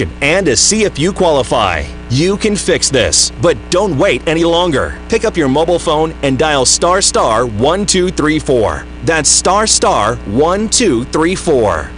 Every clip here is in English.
information and to see if you qualify. You can fix this, but don't wait any longer. Pick up your mobile phone and dial ** 1234. That's ** 1234.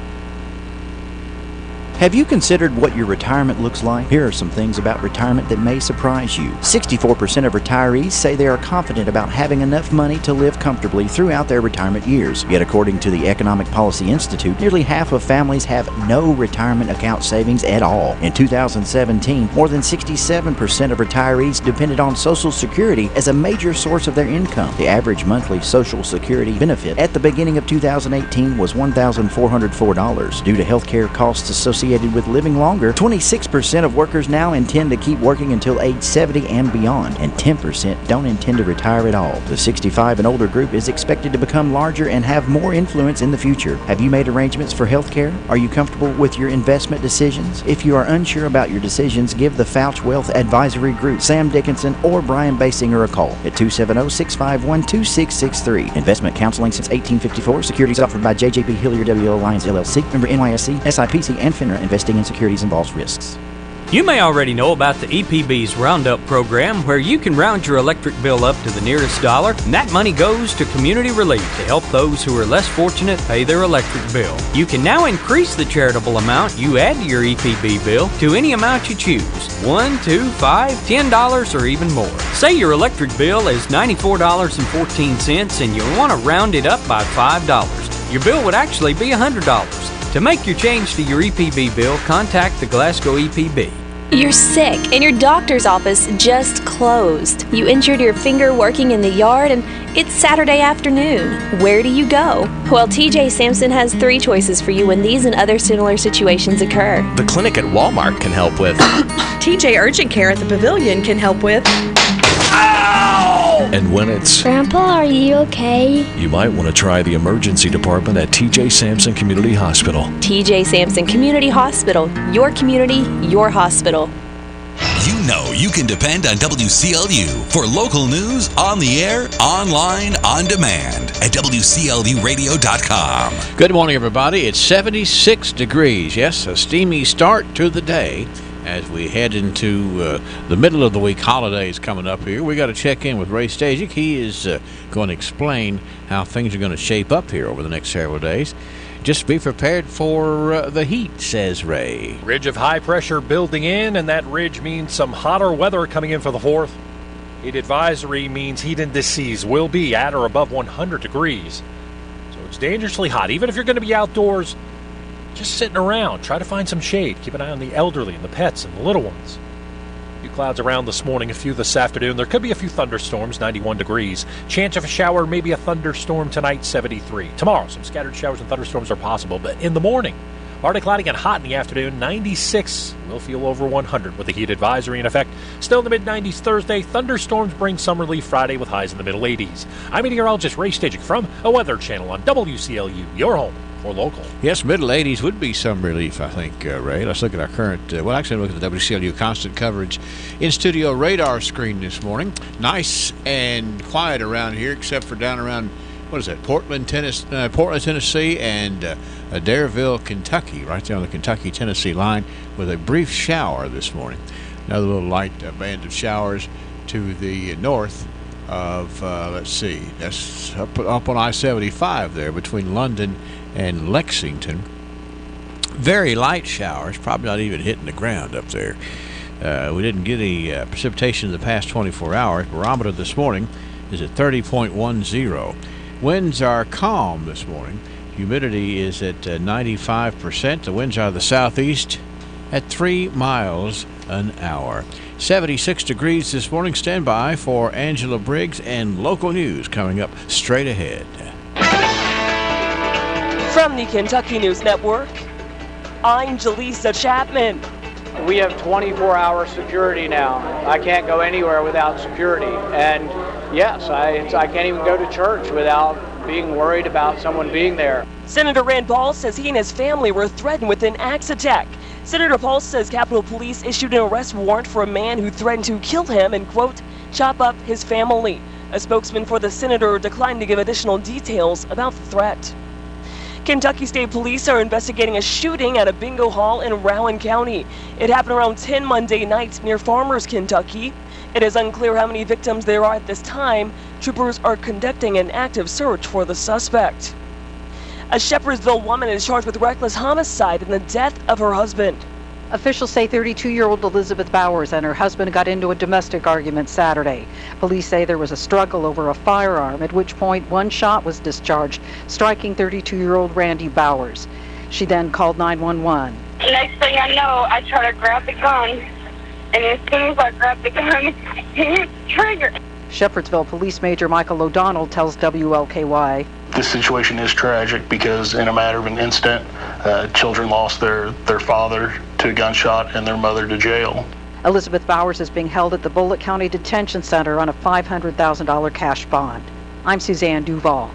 Have you considered what your retirement looks like? Here are some things about retirement that may surprise you. 64% of retirees say they are confident about having enough money to live comfortably throughout their retirement years. Yet according to the Economic Policy Institute, nearly half of families have no retirement account savings at all. In 2017, more than 67% of retirees depended on Social Security as a major source of their income. The average monthly Social Security benefit at the beginning of 2018 was $1,404. Due to health care costs associated with living longer, 26% of workers now intend to keep working until age 70 and beyond, and 10% don't intend to retire at all. The 65 and older group is expected to become larger and have more influence in the future. Have you made arrangements for health care? Are you comfortable with your investment decisions? If you are unsure about your decisions, give the Fouch Wealth Advisory Group, Sam Dickinson, or Brian Basinger a call at 270-651-2663. Investment counseling since 1854. Securities offered by JJB Hillier W. Alliance LLC, member NYSE, SIPC, and FINRA. Investing in securities involves risks. You may already know about the EPB's Roundup program, where you can round your electric bill up to the nearest dollar, and that money goes to community relief to help those who are less fortunate pay their electric bill. You can now increase the charitable amount you add to your EPB bill to any amount you choose, $1, $2, $5, $10, or even more. Say your electric bill is $94.14 and you want to round it up by $5. Your bill would actually be $100. To make your change to your EPB bill, contact the Glasgow EPB. You're sick and your doctor's office just closed. You injured your finger working in the yard and it's Saturday afternoon. Where do you go? Well, TJ Sampson has 3 choices for you when these and other similar situations occur. The clinic at Walmart can help with. TJ Urgent Care at the Pavilion can help with. And when it's... Grandpa, are you okay? You might want to try the emergency department at TJ Sampson Community Hospital. TJ Sampson Community Hospital. Your community, your hospital. You know you can depend on WCLU for local news on the air, online, on demand at WCLUradio.com. Good morning, everybody. It's 76 degrees. Yes, a steamy start to the day. As we head into the middle of the week, holidays coming up here, we got to check in with Ray Stasiak. He is going to explain how things are going to shape up here over the next several days. Just be prepared for the heat, says Ray. Ridge of high pressure building in, and that ridge means some hotter weather coming in for the 4th. Heat advisory means heat indices will be at or above 100 degrees. So it's dangerously hot. Even if you're going to be outdoors, just sitting around, try to find some shade. Keep an eye on the elderly and the pets and the little ones. A few clouds around this morning, a few this afternoon. There could be a few thunderstorms, 91 degrees. Chance of a shower, maybe a thunderstorm tonight, 73. Tomorrow, some scattered showers and thunderstorms are possible, but in the morning, partly cloudy and hot in the afternoon, 96. We'll feel over 100 with the heat advisory in effect. Still in the mid-90s Thursday. Thunderstorms bring some relief Friday with highs in the middle 80s. I'm meteorologist Ray Stasiak from a Weather Channel on WCLU, your home. Or local. Yes, middle 80s would be some relief, I think, Ray. Let's look at our current, actually look at the WCLU constant coverage in-studio radar screen this morning. Nice and quiet around here, except for down around, what is that, Portland, Tennessee, and Adairville, Kentucky, right there on the Kentucky-Tennessee line, with a brief shower this morning. Another little light band of showers to the north of, let's see, that's up on I-75 there between London and Lexington. Very light showers, probably not even hitting the ground up there. We didn't get any precipitation in the past 24 hours. Barometer this morning is at 30.10. Winds are calm this morning. Humidity is at 95%. The winds are the southeast at 3 miles an hour. 76 degrees this morning. Stand by for Angela Briggs and local news coming up straight ahead. From the Kentucky News Network, I'm Jaleesa Chapman. We have 24-hour security now. I can't go anywhere without security. And yes, I can't even go to church without being worried about someone being there. Senator Rand Paul says he and his family were threatened with an axe attack. Senator Paul says Capitol Police issued an arrest warrant for a man who threatened to kill him and, quote, chop up his family. A spokesman for the senator declined to give additional details about the threat. Kentucky State Police are investigating a shooting at a bingo hall in Rowan County. It happened around 10 Monday night near Farmers, Kentucky. It is unclear how many victims there are at this time. Troopers are conducting an active search for the suspect. A Shepherdsville woman is charged with reckless homicide in the death of her husband. Officials say 32-year-old Elizabeth Bowers and her husband got into a domestic argument Saturday. Police say there was a struggle over a firearm, at which point one shot was discharged, striking 32-year-old Randy Bowers. She then called 911. Next thing I know, I try to grab the gun, and as soon as I grab the gun, he hit the trigger. Shepherdsville Police Major Michael O'Donnell tells WLKY. This situation is tragic because in a matter of an instant, children lost their father to a gunshot and their mother to jail. Elizabeth Bowers is being held at the Bullitt County Detention Center on a $500,000 cash bond. I'm Suzanne Duval.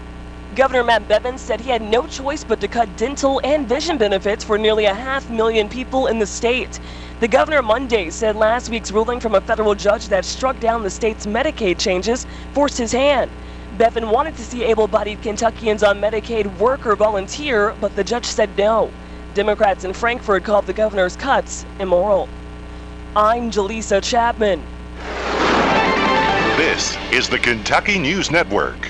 Governor Matt Bevin said he had no choice but to cut dental and vision benefits for nearly 500,000 people in the state. The governor Monday said last week's ruling from a federal judge that struck down the state's Medicaid changes forced his hand. Bevin wanted to see able-bodied Kentuckians on Medicaid work or volunteer, but the judge said no. Democrats in Frankfort called the governor's cuts immoral. I'm Jaleesa Chapman. This is the Kentucky News Network.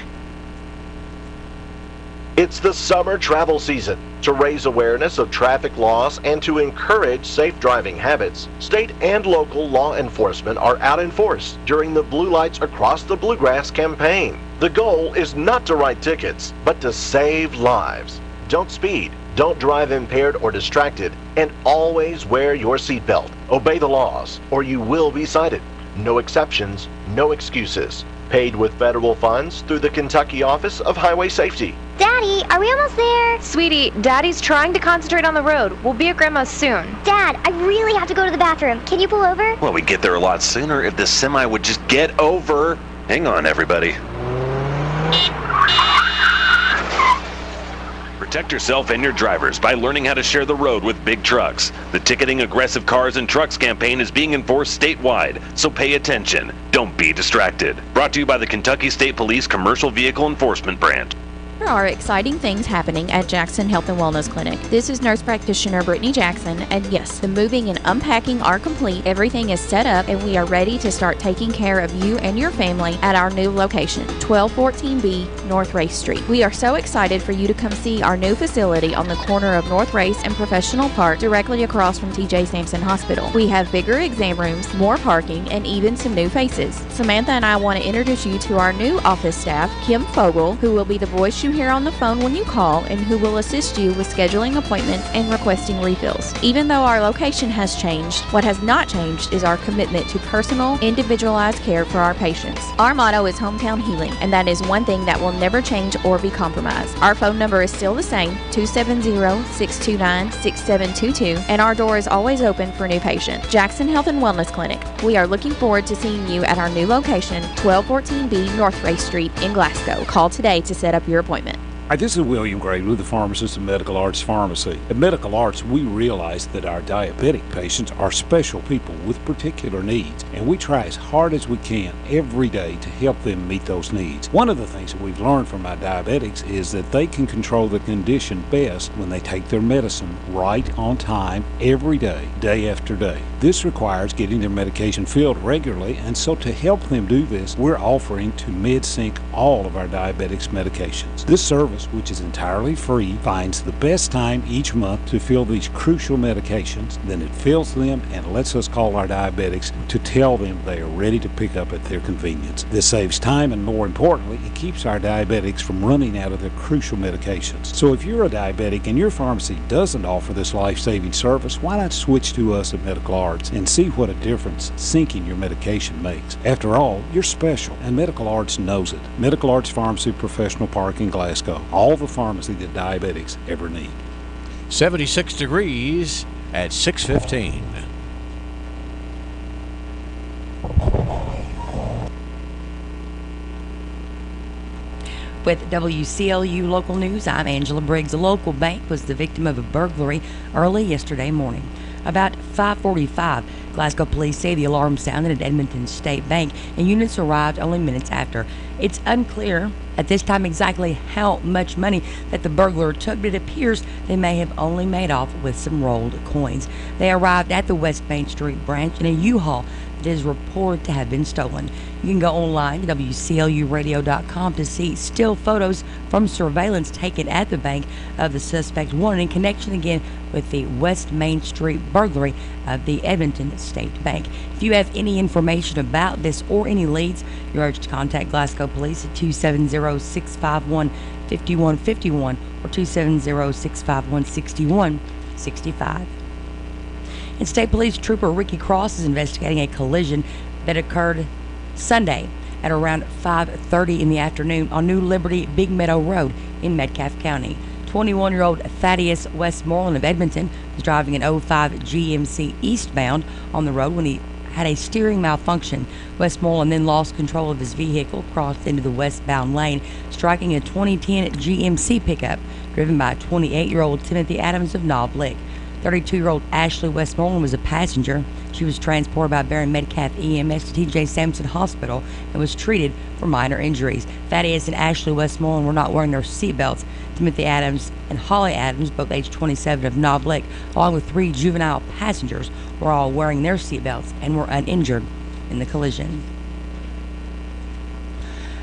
It's the summer travel season. To raise awareness of traffic laws and to encourage safe driving habits, state and local law enforcement are out in force during the Blue Lights Across the Bluegrass campaign. The goal is not to write tickets, but to save lives. Don't speed, don't drive impaired or distracted, and always wear your seatbelt. Obey the laws, or you will be cited. No exceptions, no excuses. Paid with federal funds through the Kentucky Office of Highway Safety. Daddy, are we almost there? Sweetie, Daddy's trying to concentrate on the road. We'll be at Grandma's soon. Dad, I really have to go to the bathroom. Can you pull over? Well, we'd get there a lot sooner if the semi would just get over. Hang on, everybody. Protect yourself and your drivers by learning how to share the road with big trucks. The Ticketing Aggressive Cars and Trucks campaign is being enforced statewide, so pay attention. Don't be distracted. Brought to you by the Kentucky State Police Commercial Vehicle Enforcement Branch. There are exciting things happening at Jackson Health and Wellness Clinic. This is nurse practitioner Brittany Jackson, and yes, the moving and unpacking are complete. Everything is set up, and we are ready to start taking care of you and your family at our new location, 1214B North Race Street. We are so excited for you to come see our new facility on the corner of North Race and Professional Park, directly across from TJ Sampson Hospital. We have bigger exam rooms, more parking, and even some new faces. Samantha and I want to introduce you to our new office staff, Kim Fogel, who will be the voice you hear on the phone when you call and who will assist you with scheduling appointments and requesting refills. Even though our location has changed, what has not changed is our commitment to personal, individualized care for our patients. Our motto is hometown healing, and that is one thing that will never change or be compromised. Our phone number is still the same, 270-629-6722, and our door is always open for new patients. Jackson Health and Wellness Clinic. We are looking forward to seeing you at our new location, 1214B North Race Street in Glasgow. Call today to set up your appointment. Hi, this is William Gray with the pharmacist of Medical Arts Pharmacy. At Medical Arts, we realize that our diabetic patients are special people with particular needs, and we try as hard as we can every day to help them meet those needs. One of the things that we've learned from our diabetics is that they can control the condition best when they take their medicine right on time every day, day after day. This requires getting their medication filled regularly, and so to help them do this, we're offering to MedSync all of our diabetics medications. This service, which is entirely free, finds the best time each month to fill these crucial medications. Then it fills them and lets us call our diabetics to tell them they are ready to pick up at their convenience. This saves time, and more importantly, it keeps our diabetics from running out of their crucial medications. So if you're a diabetic and your pharmacy doesn't offer this life-saving service, why not switch to us at Medical Arts and see what a difference syncing your medication makes. After all, you're special, and Medical Arts knows it. Medical Arts Pharmacy, Professional Park in Glasgow. All the pharmacy that diabetics ever need. 76 degrees at 6:15. With WCLU Local News, I'm Angela Briggs. A local bank was the victim of a burglary early yesterday morning. About 5:45, Glasgow police say the alarm sounded at Edmonton State Bank and units arrived only minutes after. It's unclear at this time exactly how much money that the burglar took, but it appears they may have only made off with some rolled coins. They arrived at the West Main Street branch in a U-Haul that is reported to have been stolen. You can go online to WCLUradio.com to see still photos from surveillance taken at the bank of the suspect wanted in connection again with the West Main Street burglary of the Edmonton State Bank. If you have any information about this or any leads, you're urged to contact Glasgow Police at 270-651-5151 or 270-651-6165. And State Police Trooper Ricky Cross is investigating a collision that occurred Sunday at around 5:30 in the afternoon on New Liberty Big Meadow Road in Metcalfe County. 21-year-old Thaddeus Westmoreland of Edmonton was driving an 05 GMC eastbound on the road when he had a steering malfunction. Westmoreland then lost control of his vehicle, crossed into the westbound lane, striking a 2010 GMC pickup driven by 28-year-old Timothy Adams of Knob Lick. 32-year-old Ashley Westmoreland was a passenger. She was transported by Barron Metcalfe EMS to TJ Sampson Hospital and was treated for minor injuries. Thaddeus and Ashley Westmoreland were not wearing their seatbelts. Timothy Adams and Holly Adams, both age 27 of Knob Lick, along with 3 juvenile passengers, were all wearing their seatbelts and were uninjured in the collision.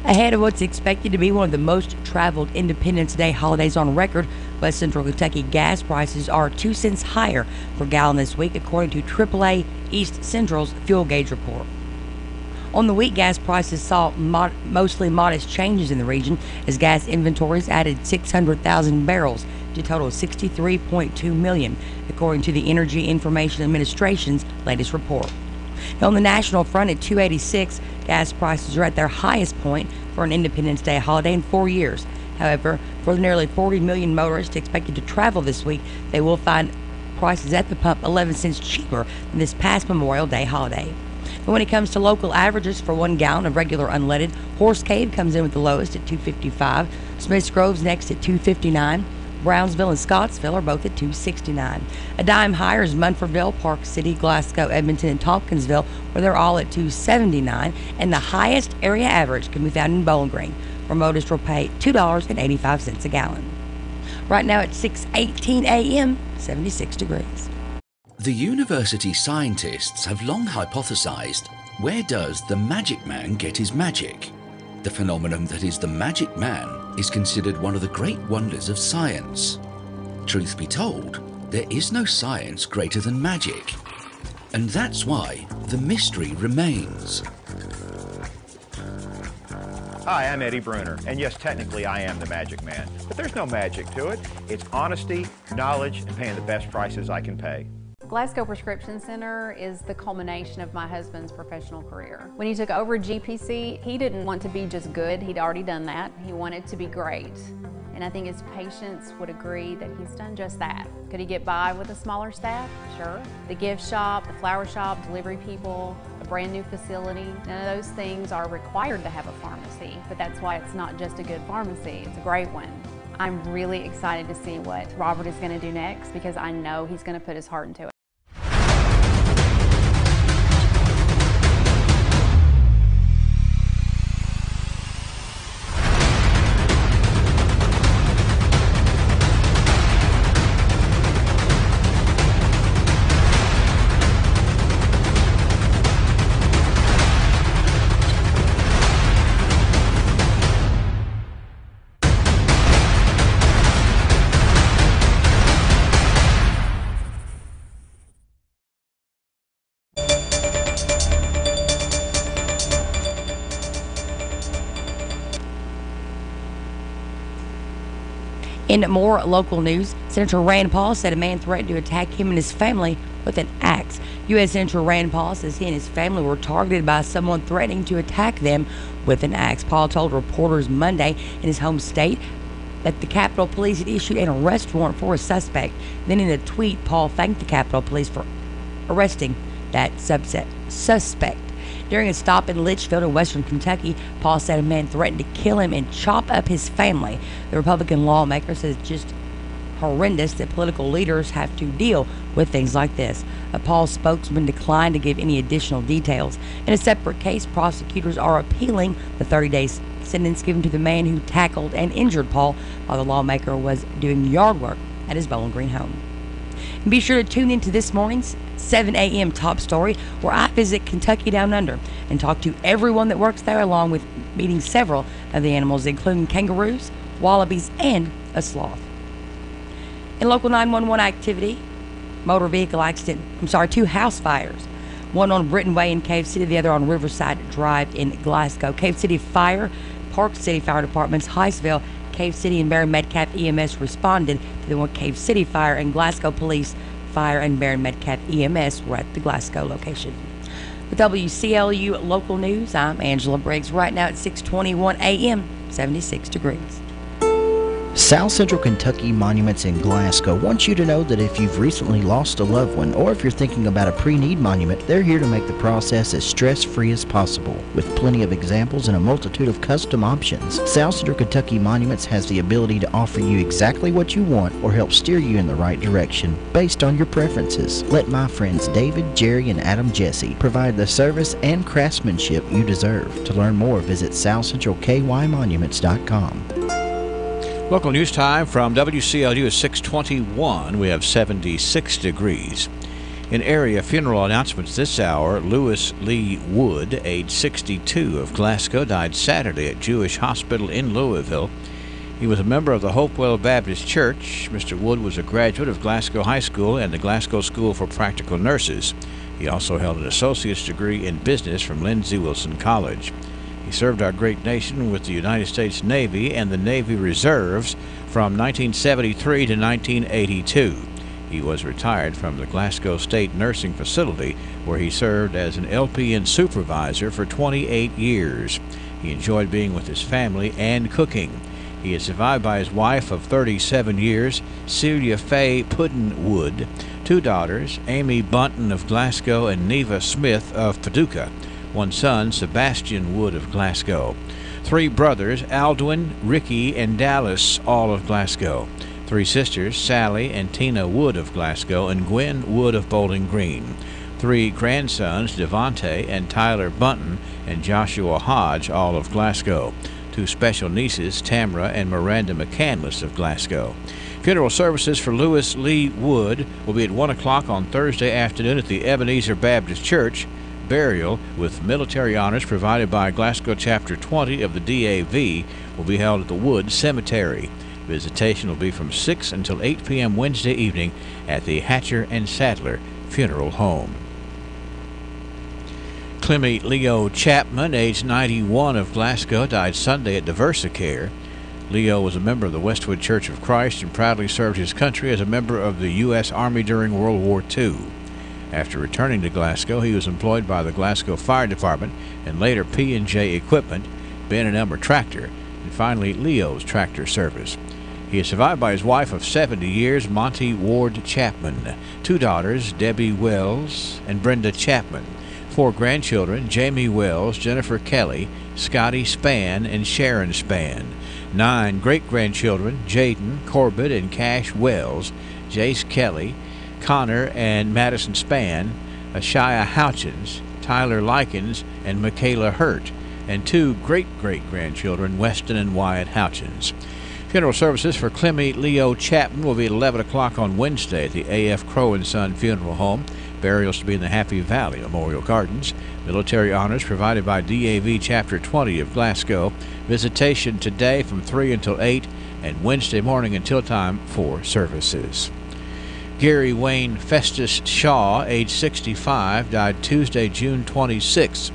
Ahead of what's expected to be one of the most traveled Independence Day holidays on record, West Central Kentucky gas prices are 2 cents higher per gallon this week, according to AAA East Central's fuel gauge report. On the week, gas prices saw mostly modest changes in the region as gas inventories added 600,000 barrels to a total of 63.2 million, according to the Energy Information Administration's latest report. Now, on the national front at 286, gas prices are at their highest point for an Independence Day holiday in 4 years. However, for the nearly 40 million motorists expected to travel this week, they will find prices at the pump 11 cents cheaper than this past Memorial Day holiday. And when it comes to local averages for 1 gallon of regular unleaded, Horse Cave comes in with the lowest at $2.55, Smiths Grove's next at $2.59, Brownsville and Scottsville are both at $2.69. A dime higher is Munfordville, Park City, Glasgow, Edmonton, and Tompkinsville, where they're all at $2.79, and the highest area average can be found in Bowling Green, where motorists will pay $2.85 a gallon. Right now at 6:18 a.m., 76 degrees. The university scientists have long hypothesized, where does the magic man get his magic? The phenomenon that is the magic man is considered one of the great wonders of science. Truth be told, there is no science greater than magic. And that's why the mystery remains. Hi, I'm Eddie Bruner, and yes, technically I am the magic man, but there's no magic to it. It's honesty, knowledge, and paying the best prices I can pay. Glasgow Prescription Center is the culmination of my husband's professional career. When he took over GPC, he didn't want to be just good. He'd already done that. He wanted to be great. And I think his patients would agree that he's done just that. Could he get by with a smaller staff? Sure. The gift shop, the flower shop, delivery people, a brand new facility, none of those things are required to have a pharmacy, but that's why it's not just a good pharmacy, it's a great one. I'm really excited to see what Robert is going to do next because I know he's going to put his heart into it. In more local news, Senator Rand Paul said a man threatened to attack him and his family with an axe. U.S. Senator Rand Paul says he and his family were targeted by someone threatening to attack them with an axe. Paul told reporters Monday in his home state that the Capitol Police had issued an arrest warrant for a suspect. Then in a tweet, Paul thanked the Capitol Police for arresting that suspect. During a stop in Litchfield in western Kentucky, Paul said a man threatened to kill him and chop up his family. The Republican lawmaker says just horrendous that political leaders have to deal with things like this. A Paul's spokesman declined to give any additional details. In a separate case, prosecutors are appealing the 30-day sentence given to the man who tackled and injured Paul while the lawmaker was doing yard work at his Bowling Green home. And be sure to tune into this morning's 7 a.m. Top Story, where I visit Kentucky Down Under and talk to everyone that works there, along with meeting several of the animals, including kangaroos, wallabies, and a sloth. In local 911 activity, motor vehicle accident, two house fires. One on Britton Way in Cave City, the other on Riverside Drive in Glasgow. Cave City Fire, Park City Fire Departments, Hinesville, Cave City, and Barron Metcalf EMS responded to the one Cave City Fire, and Glasgow Police Fire and Barron Metcalf EMS were at the Glasgow location. With WCLU Local News, I'm Angela Briggs. Right now at 6:21 a.m., 76 degrees. South Central Kentucky Monuments in Glasgow wants you to know that if you've recently lost a loved one, or if you're thinking about a pre-need monument, they're here to make the process as stress-free as possible. With plenty of examples and a multitude of custom options, South Central Kentucky Monuments has the ability to offer you exactly what you want or help steer you in the right direction based on your preferences. Let my friends David, Jerry, and Adam Jesse provide the service and craftsmanship you deserve. To learn more, visit southcentralkymonuments.com. Local news time from WCLU is 6:21. We have 76 degrees. In area funeral announcements this hour, Lewis Lee Wood, age 62, of Glasgow, died Saturday at Jewish Hospital in Louisville. He was a member of the Hopewell Baptist Church. Mr. Wood was a graduate of Glasgow High School and the Glasgow School for Practical Nurses. He also held an associate's degree in business from Lindsey Wilson College. He served our great nation with the United States Navy and the Navy Reserves from 1973 to 1982. He was retired from the Glasgow State Nursing Facility, where he served as an LPN supervisor for 28 years. He enjoyed being with his family and cooking. He is survived by his wife of 37 years, Celia Faye Puddin-Wood, two daughters, Amy Bunton of Glasgow and Neva Smith of Paducah, one son, Sebastian Wood of Glasgow, three brothers, Aldwin, Ricky, and Dallas, all of Glasgow, three sisters, Sally and Tina Wood of Glasgow and Gwen Wood of Bowling Green, three grandsons, Devontae and Tyler Bunton and Joshua Hodge, all of Glasgow, two special nieces, Tamara and Miranda McCandless of Glasgow. Funeral services for Lewis Lee Wood will be at 1 o'clock on Thursday afternoon at the Ebenezer Baptist Church. Burial with military honors provided by Glasgow Chapter 20 of the DAV will be held at the Wood Cemetery. Visitation will be from 6 until 8 p.m. Wednesday evening at the Hatcher and Sadler Funeral Home. Clemmy Leo Chapman, age 91, of Glasgow, died Sunday at Diversicare. Leo was a member of the Westwood Church of Christ and proudly served his country as a member of the U.S. Army during World War II. After returning to Glasgow, he was employed by the Glasgow Fire Department and later P&J Equipment, Ben & Elmer Tractor, and finally Leo's Tractor Service. He is survived by his wife of 70 years, Monty Ward Chapman, two daughters, Debbie Wells and Brenda Chapman, four grandchildren, Jamie Wells, Jennifer Kelly, Scotty Spann, and Sharon Spann, nine great-grandchildren, Jaden, Corbett, and Cash Wells, Jace Kelly, Connor and Madison Spann, Ashia Houchins, Tyler Likens, and Michaela Hurt, and two great-great-grandchildren, Weston and Wyatt Houchins. Funeral services for Clemmy Leo Chapman will be at 11 o'clock on Wednesday at the A.F. Crow & Son Funeral Home. Burials to be in the Happy Valley Memorial Gardens. Military honors provided by DAV Chapter 20 of Glasgow. Visitation today from 3 until 8 and Wednesday morning until time for services. Gary Wayne Festus Shaw, age 65, died Tuesday, June 26.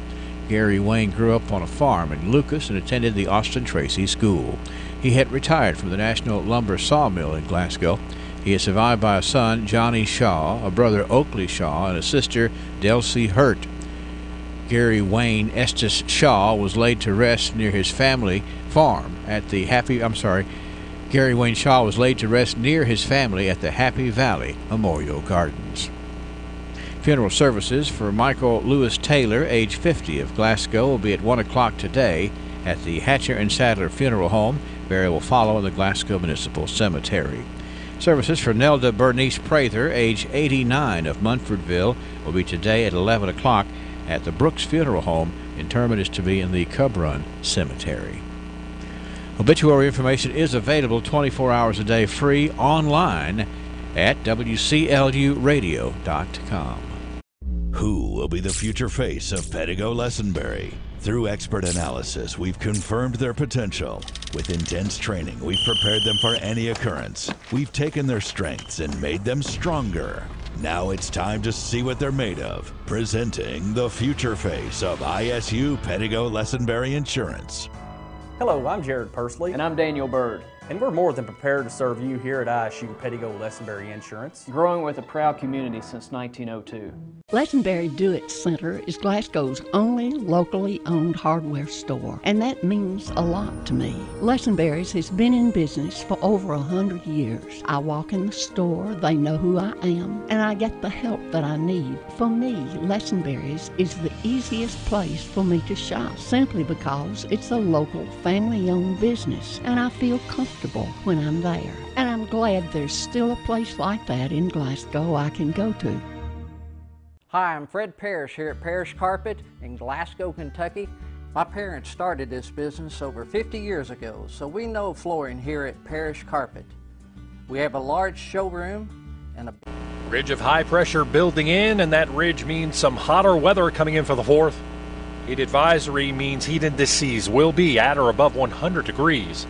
Gary Wayne grew up on a farm in Lucas and attended the Austin Tracy School. He had retired from the National Lumber Sawmill in Glasgow. He is survived by a son, Johnny Shaw, a brother, Oakley Shaw, and a sister, Delcy Hurt. Gary Wayne Estes Shaw was laid to rest near his family farm at the Gary Wayne Shaw was laid to rest near his family at the Happy Valley Memorial Gardens. Funeral services for Michael Lewis Taylor, age 50, of Glasgow, will be at 1 o'clock today at the Hatcher and Sadler Funeral Home. Burial will follow in the Glasgow Municipal Cemetery. Services for Nelda Bernice Prather, age 89, of Munfordville, will be today at 11 o'clock at the Brooks Funeral Home. Interment is to be in the Cub Run Cemetery. Obituary information is available 24 hours a day free online at WCLUradio.com. Who will be the future face of Pettigo Lessenberry? Through expert analysis, we've confirmed their potential. With intense training, we've prepared them for any occurrence. We've taken their strengths and made them stronger. Now it's time to see what they're made of. Presenting the future face of ISU Pettigo Lessenberry Insurance. Hello, I'm Jared Pursley. And I'm Daniel Bird. And we're more than prepared to serve you here at ISU Pettigo Lessenberry Insurance. Growing with a proud community since 1902. Lessenberry Do-It Center is Glasgow's only locally owned hardware store, and that means a lot to me. Lessenberry's has been in business for over 100 years. I walk in the store, they know who I am, and I get the help that I need. For me, Lessenberry's is the easiest place for me to shop, simply because it's a local, family-owned business, and I feel comfortable when I'm there. And I'm glad there's still a place like that in Glasgow I can go to. Hi, I'm Fred Parrish here at Parrish Carpet in Glasgow, Kentucky. My parents started this business over 50 years ago, so we know flooring here at Parrish Carpet. We have a large showroom and a ridge of high pressure building in, and that ridge means some hotter weather coming in for the 4th. Heat advisory means heat indices will be at or above 100 degrees.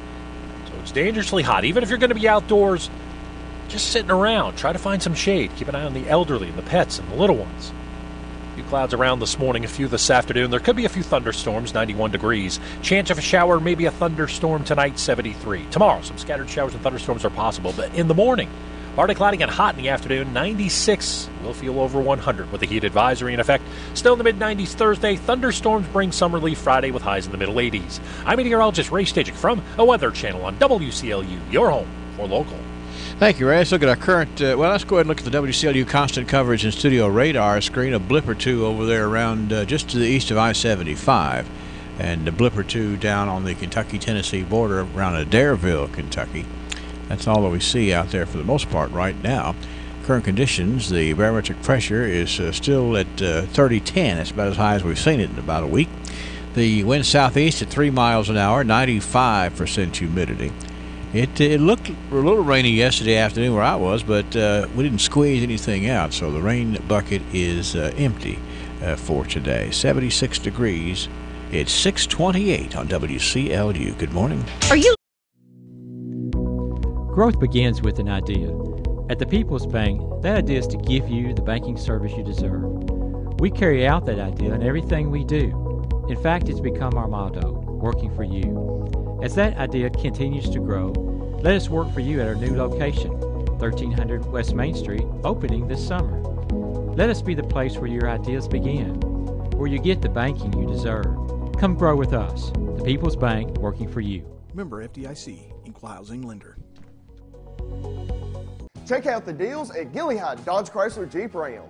So it's dangerously hot. Even if you're going to be outdoors, just sitting around, try to find some shade. Keep an eye on the elderly and the pets and the little ones. A few clouds around this morning, a few this afternoon. There could be a few thunderstorms, 91 degrees. Chance of a shower, maybe a thunderstorm tonight, 73. Tomorrow, some scattered showers and thunderstorms are possible, but in the morning, partly cloudy and hot in the afternoon, 96. We'll feel over 100 with the heat advisory in effect. Still in the mid-90s Thursday. Thunderstorms bring some relief Friday with highs in the middle 80s. I'm meteorologist Ray Stajic from a Weather Channel on WCLU, your home for local. Thank you, Ray. Let's look at our current, let's go ahead and look at the WCLU constant coverage and studio radar screen. A blip or two over there around just to the east of I-75. And a blip or two down on the Kentucky-Tennessee border around Adairville, Kentucky. That's all that we see out there for the most part right now. Current conditions, the barometric pressure is still at 3010. That's about as high as we've seen it in about a week. The wind southeast at 3 miles an hour, 95% humidity. It looked a little rainy yesterday afternoon where I was, but we didn't squeeze anything out, so the rain bucket is empty for today. 76 degrees. It's 6:28 on WCLU. Good morning. Are you? Growth begins with an idea. At the People's Bank, that idea is to give you the banking service you deserve. We carry out that idea in everything we do. In fact, it's become our motto, working for you. As that idea continues to grow, let us work for you at our new location, 1300 West Main Street, opening this summer. Let us be the place where your ideas begin, where you get the banking you deserve. Come grow with us. The People's Bank, working for you. Member FDIC, Equal Housing Lender. Check out the deals at Gilliard Dodge Chrysler Jeep Ram.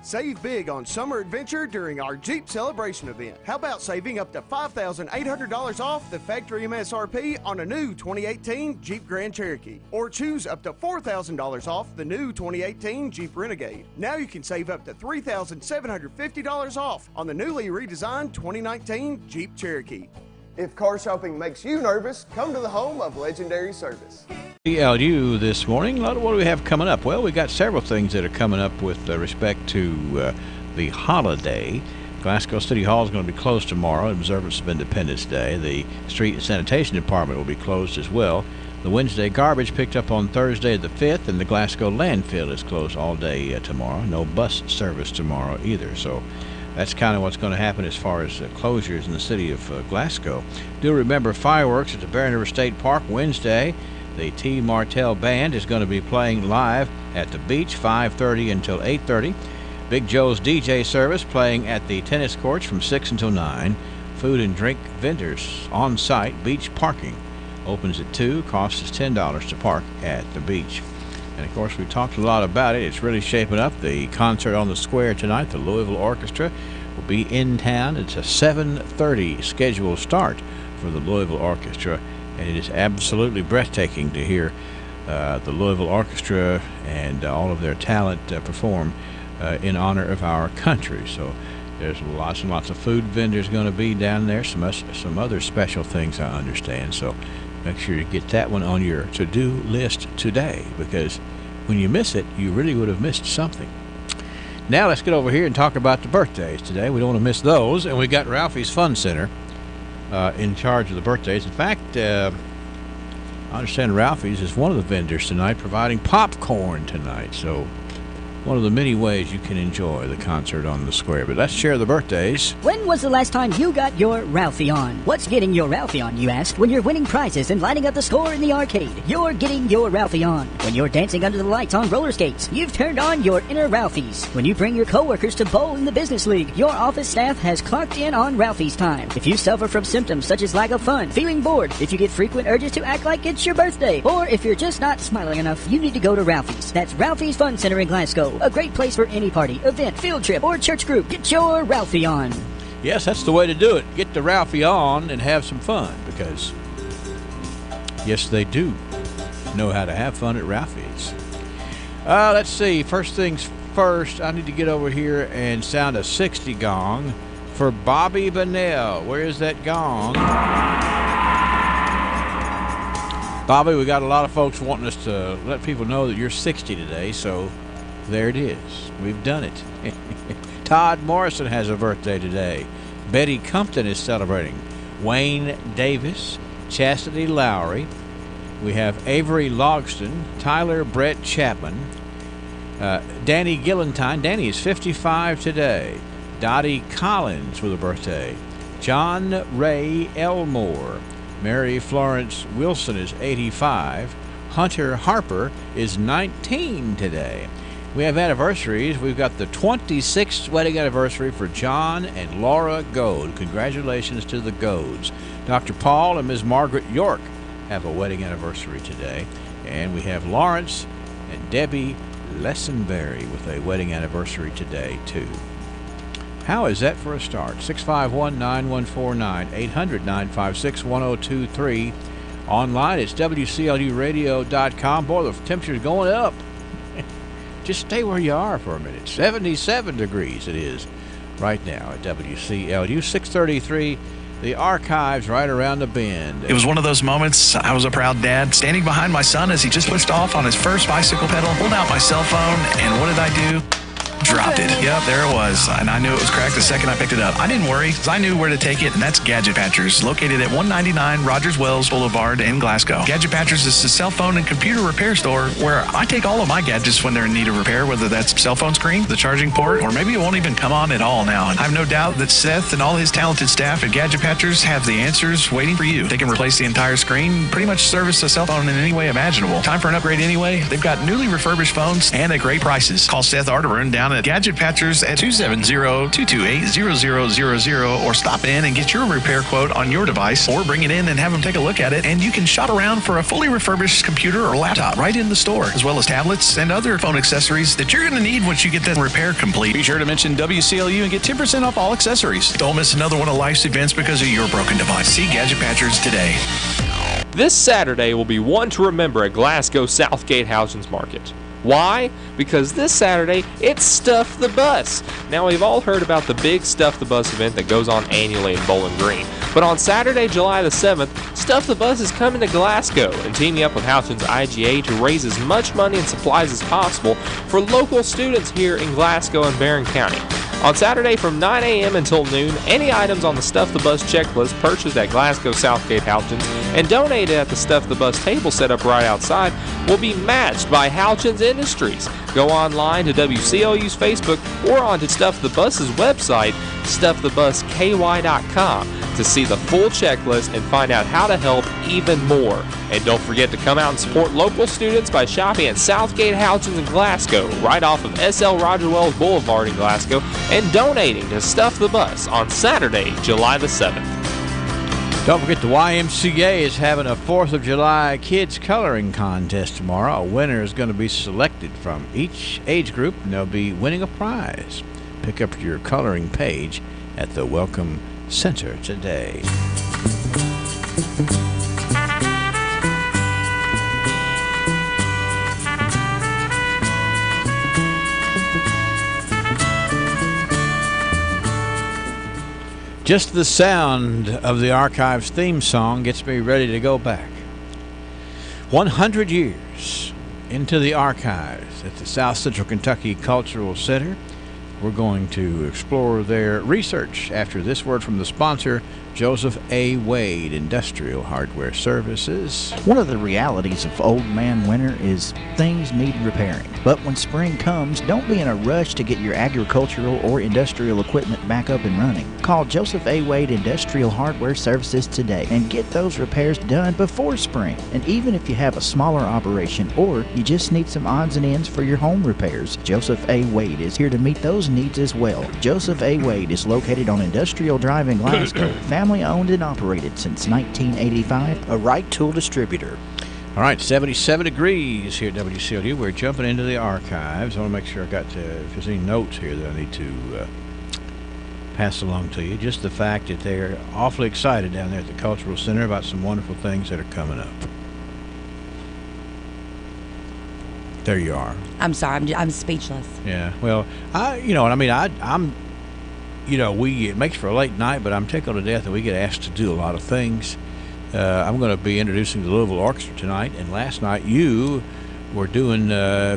Save big on summer adventure during our Jeep Celebration event. How about saving up to $5,800 off the factory MSRP on a new 2018 Jeep Grand Cherokee? Or choose up to $4,000 off the new 2018 Jeep Renegade. Now you can save up to $3,750 off on the newly redesigned 2019 Jeep Cherokee. If car shopping makes you nervous, come to the home of legendary service. CLU this morning. What do we have coming up? Well, we got several things that are coming up with respect to the holiday. Glasgow City Hall is going to be closed tomorrow in observance of Independence Day. The Street and Sanitation Department will be closed as well. The Wednesday garbage picked up on Thursday the 5th, and the Glasgow landfill is closed all day tomorrow. No bus service tomorrow either. So that's kind of what's going to happen as far as closures in the city of Glasgow. Do remember fireworks at the Barron River State Park Wednesday. The T. Martell Band is going to be playing live at the beach, 5:30 until 8:30. Big Joe's DJ service playing at the tennis courts from 6 until 9. Food and drink vendors on site. Beach parking opens at 2. Cost is $10 to park at the beach. And of course, we talked a lot about it. It's really shaping up. The concert on the square tonight, the Louisville Orchestra, will be in town. It's a 7:30 scheduled start for the Louisville Orchestra, and it is absolutely breathtaking to hear the Louisville Orchestra and all of their talent perform in honor of our country. So there's lots and lots of food vendors going to be down there, some other special things, I understand. So make sure you get that one on your to-do list today, because when you miss it, you really would have missed something. Now let's get over here and talk about the birthdays today. We don't want to miss those. And we got Ralphie's Fun Center in charge of the birthdays. In fact, I understand Ralphie's is one of the vendors tonight providing popcorn tonight. So one of the many ways you can enjoy the concert on the square. But let's share the birthdays. When was the last time you got your Ralphie on? What's getting your Ralphie on, you ask? When you're winning prizes and lighting up the score in the arcade, you're getting your Ralphie on. When you're dancing under the lights on roller skates, you've turned on your inner Ralphies. When you bring your coworkers to bowl in the business league, your office staff has clocked in on Ralphie's time. If you suffer from symptoms such as lack of fun, feeling bored, if you get frequent urges to act like it's your birthday, or if you're just not smiling enough, you need to go to Ralphie's. That's Ralphie's Fun Center in Glasgow. A great place for any party, event, field trip, or church group. Get your Ralphie on. Yes, that's the way to do it. Get the Ralphie on and have some fun, because yes, they do know how to have fun at Ralphie's. Let's see. First things first, I need to get over here and sound a 60 gong for Bobby Bonnell. Where is that gong? Bobby, we got a lot of folks wanting us to let people know that you're 60 today, so there it is. We've done it. Todd Morrison has a birthday today. Betty Compton is celebrating. Wayne Davis, Chastity Lowry. We have Avery Logston, Tyler Brett Chapman, Danny Gillentine. Danny is 55 today. Dottie Collins with a birthday. John Ray Elmore. Mary Florence Wilson is 85. Hunter Harper is 19 today. We have anniversaries. We've got the 26th wedding anniversary for John and Laura Goad. Congratulations to the Goads. Dr. Paul and Ms. Margaret York have a wedding anniversary today. And we have Lawrence and Debbie Lessenberry with a wedding anniversary today, too. How is that for a start? 651-9149, 800-956-1023. Online, it's WCLUradio.com. Boy, the temperature's going up. Just stay where you are for a minute. 77 degrees it is right now at WCLU. 633, the archives right around the bend. It was one of those moments. I was a proud dad standing behind my son as he just switched off on his first bicycle pedal, pulled out my cell phone, and what did I do? Dropped it. Yep, there it was. And I knew it was cracked the second I picked it up. I didn't worry, because I knew where to take it, and that's Gadget Patchers, located at 199 Rogers Wells Boulevard in Glasgow. Gadget Patchers is a cell phone and computer repair store where I take all of my gadgets when they're in need of repair, whether that's cell phone screen, the charging port, or maybe it won't even come on at all now. And I have no doubt that Seth and all his talented staff at Gadget Patchers have the answers waiting for you. They can replace the entire screen, pretty much service a cell phone in any way imaginable. Time for an upgrade anyway? They've got newly refurbished phones and at great prices. Call Seth Arterburn down at Gadget Patchers at 270-228-0000 or stop in and get your repair quote on your device, or bring it in and have them take a look at it, and you can shop around for a fully refurbished computer or laptop right in the store, as well as tablets and other phone accessories that you're going to need once you get that repair complete. Be sure to mention WCLU and get 10% off all accessories. Don't miss another one of life's events because of your broken device. See Gadget Patchers today. This Saturday will be one to remember at Glasgow Southgate Houghton's Market. Why? Because this Saturday, it's Stuff the Bus. Now, we've all heard about the big Stuff the Bus event that goes on annually in Bowling Green. But on Saturday, July the 7th, Stuff the Bus is coming to Glasgow and teaming up with Houghton's IGA to raise as much money and supplies as possible for local students here in Glasgow and Barron County. On Saturday from 9 a.m. until noon, any items on the Stuff the Bus checklist purchased at Glasgow Southgate Houghton's and donated at the Stuff the Bus table set up right outside will be matched by Houghton's Industries. Go online to WCLU's Facebook or onto Stuff the Bus's website, StuffTheBusKY.com, to see the full checklist and find out how to help even more. And don't forget to come out and support local students by shopping at Southgate Houghton's in Glasgow, right off of SL Roger Wells Boulevard in Glasgow, and donating to Stuff the Bus on Saturday, July the 7th. Don't forget the YMCA is having a 4th of July kids coloring contest tomorrow. A winner is going to be selected from each age group, and they'll be winning a prize. Pick up your coloring page at the Welcome Center today. Just the sound of the Archives theme song gets me ready to go back. 100 years into the archives at the South Central Kentucky Cultural Center. We're going to explore their research after this word from the sponsor, Joseph A. Wade, Industrial Hardware Services. One of the realities of old man winter is things need repairing. But when spring comes, don't be in a rush to get your agricultural or industrial equipment back up and running. Call Joseph A. Wade Industrial Hardware Services today and get those repairs done before spring. And even if you have a smaller operation or you just need some odds and ends for your home repairs, Joseph A. Wade is here to meet those needs as well. Joseph A. Wade is located on Industrial Drive in Glasgow. Family owned and operated since 1985, a right tool distributor. All right, 77 degrees here at WCLU. We're jumping into the archives. I want to make sure I got if there's any notes here that I need to pass along to you. Just the fact that they're awfully excited down there at the Cultural Center about some wonderful things that are coming up. There you are. I'm sorry, I'm speechless. Yeah, well, it makes for a late night, but I'm tickled to death that we get asked to do a lot of things. I'm going to be introducing the Louisville Orchestra tonight, and last night you were doing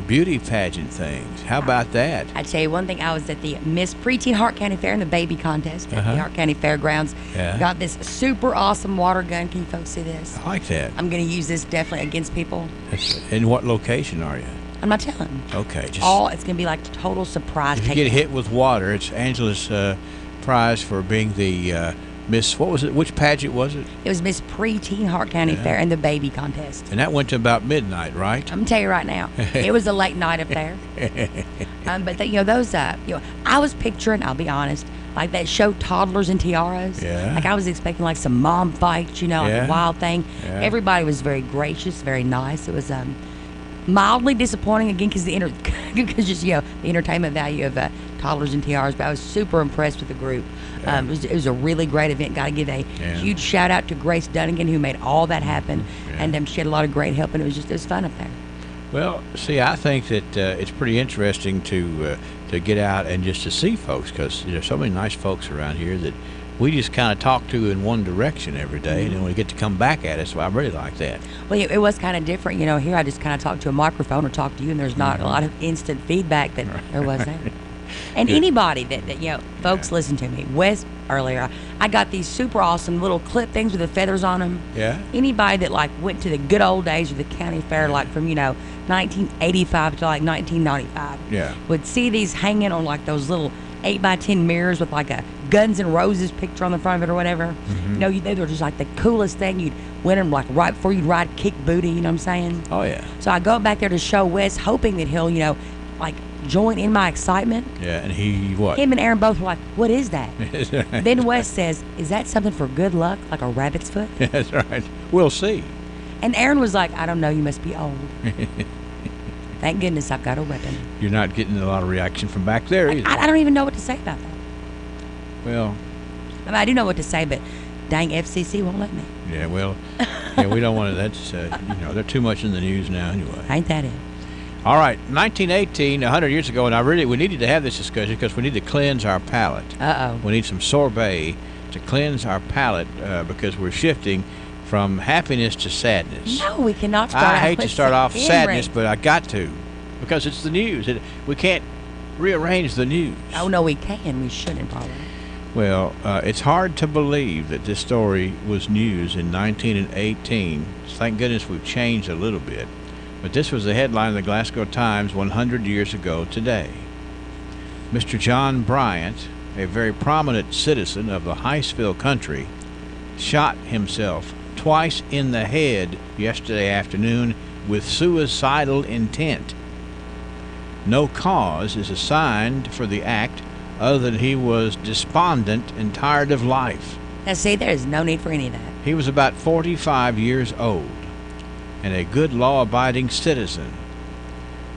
beauty pageant things. How about that? I tell you one thing, I was at the Miss Preteen Hart County Fair in the baby contest at the Hart County Fairgrounds. Yeah. Got this super awesome water gun. Can you folks see this? I like that. I'm going to use this definitely against people. In what location are you? I'm not telling. Okay. It's going to be like total surprise. If you get hit with water, it's Angela's prize for being the Miss, what was it? Which pageant was it? It was Miss Preteen Hart County Fair in the baby contest. And that went to about midnight, right? I'm going to tell you right now. It was a late night up there. But those, I was picturing, I'll be honest, like that show Toddlers and Tiaras. Yeah. Like I was expecting like some mom fights, like Yeah. a wild thing. Yeah. Everybody was very gracious, very nice. It was mildly disappointing again because the entertainment value of Toddlers and Tiaras, but I was super impressed with the group. Yeah. It was a really great event. Got to give a huge shout out to Grace Dunnigan who made all that happen, and she had a lot of great help, and it was fun up there. Well, see, I think that it's pretty interesting to get out and just to see folks, because there's so many nice folks around here that we just kind of talk to in one direction every day, and then we get to come back at it. So I really like that. Well, it was kind of different. Here I just kind of talk to a microphone or talk to you, and there's not a lot of instant feedback that there was there. And anybody that folks listen to me. Wes, earlier, I got these super awesome little clip things with the feathers on them. Yeah. Anybody that went to the good old days of the county fair, from 1985 to 1995, would see these hanging on those little 8x10 mirrors with a Guns N' Roses picture on the front of it or whatever. Mm-hmm. They were just the coolest thing. You'd win them right before you'd ride Kick Booty. You know what I'm saying? Oh yeah. So I go back there to show Wes, hoping that he'll join in my excitement. Yeah, and he what? Him and Aaron both were like, "What is that?" Right. Then Wes says, "Is that something for good luck, like a rabbit's foot?" That's right. We'll see. And Aaron was like, "I don't know. You must be old." Thank goodness I've got a weapon. You're not getting a lot of reaction from back there either. I don't even know what to say about that. Well, I do know what to say, but dang, FCC won't let me. Yeah, well, we don't want to. That's they're too much in the news now anyway. Ain't that it? All right, 1918, 100 years ago, and we needed to have this discussion because we need to cleanse our palate. We need some sorbet to cleanse our palate because we're shifting from happiness to sadness. No, we cannot start I hate to start off sadness, Henry. but I got to because it's the news. We can't rearrange the news. Oh, no, we can. We shouldn't probably. Well, it's hard to believe that this story was news in 1918. Thank goodness we've changed a little bit. But this was the headline of the Glasgow Times 100 years ago today. Mr. John Bryant, a very prominent citizen of the Hiceville country, shot himself twice in the head yesterday afternoon with suicidal intent. No cause is assigned for the act other than he was despondent and tired of life. Now, see, there is no need for any of that. He was about 45 years old and a good law-abiding citizen.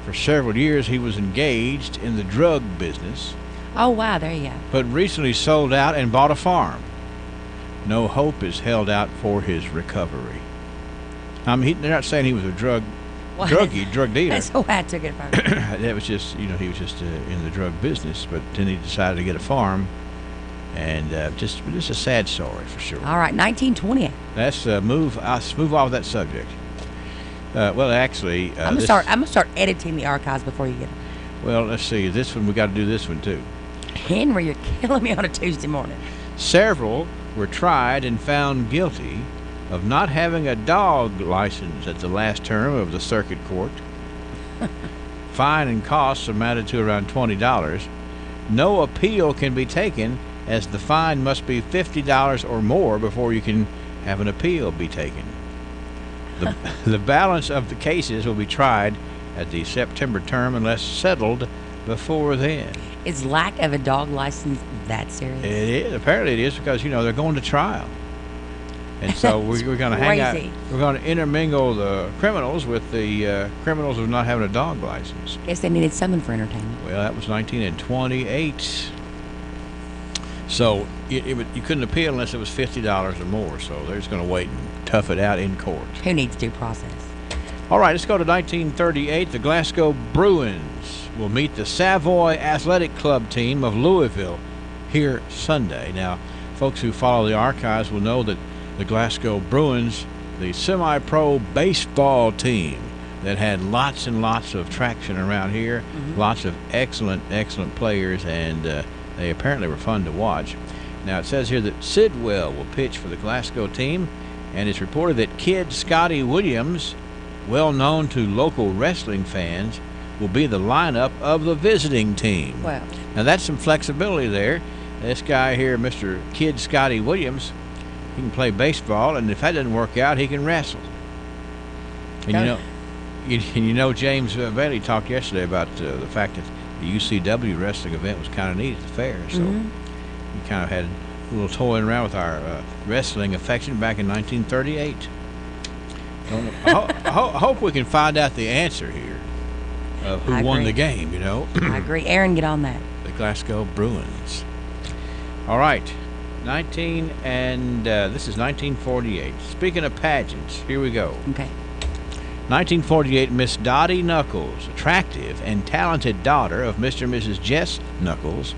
For several years, he was engaged in the drug business. Oh, wow, there you go. But recently sold out and bought a farm. No hope is held out for his recovery. They're not saying he was a drug dealer. That's the way I took it from. That was just, he was just in the drug business, but then he decided to get a farm And just a sad story for sure. All right, 1920. Let's move off that subject. Well, actually, I'm gonna start editing the archives before you get them. Well, let's see. This one, we got to do this one too. Henry, you're killing me on a Tuesday morning. Several were tried and found guilty of not having a dog license at the last term of the circuit court. Fine and costs amounted to around $20. No appeal can be taken, as the fine must be $50 or more before you can have an appeal be taken. The balance of the cases will be tried at the September term unless settled before then. Is lack of a dog license that serious? It is. Apparently it is, because, they're going to trial. And so we're going to hang out. We're going to intermingle the criminals with the criminals of not having a dog license. Guess they needed something for entertainment. Well, that was 1928. So you couldn't appeal unless it was $50 or more. So they're just going to wait and tough it out in court. Who needs due process? All right, let's go to 1938. The Glasgow Bruins will meet the Savoy Athletic Club team of Louisville here Sunday. Now, folks who follow the archives will know that the Glasgow Bruins, the semi-pro baseball team that had lots and lots of traction around here, lots of excellent players, and they apparently were fun to watch. Now, it says here that Sidwell will pitch for the Glasgow team, and it's reported that kid Scotty Williams, well known to local wrestling fans, will be the lineup of the visiting team. Wow. Now, that's some flexibility there. This guy here, Mr. Kid Scotty Williams, he can play baseball, and if that doesn't work out, he can wrestle. And James Bailey talked yesterday about the fact that the UCW wrestling event was kind of neat at the fair. So we kind of had a little toying around with our wrestling affection back in 1938. I hope we can find out the answer here of who won the game, I agree. Aaron, get on that. The Glasgow Bruins. All right. This is 1948. Speaking of pageants, here we go. Okay. 1948, Miss Dottie Knuckles, attractive and talented daughter of Mr. and Mrs. Jess Knuckles,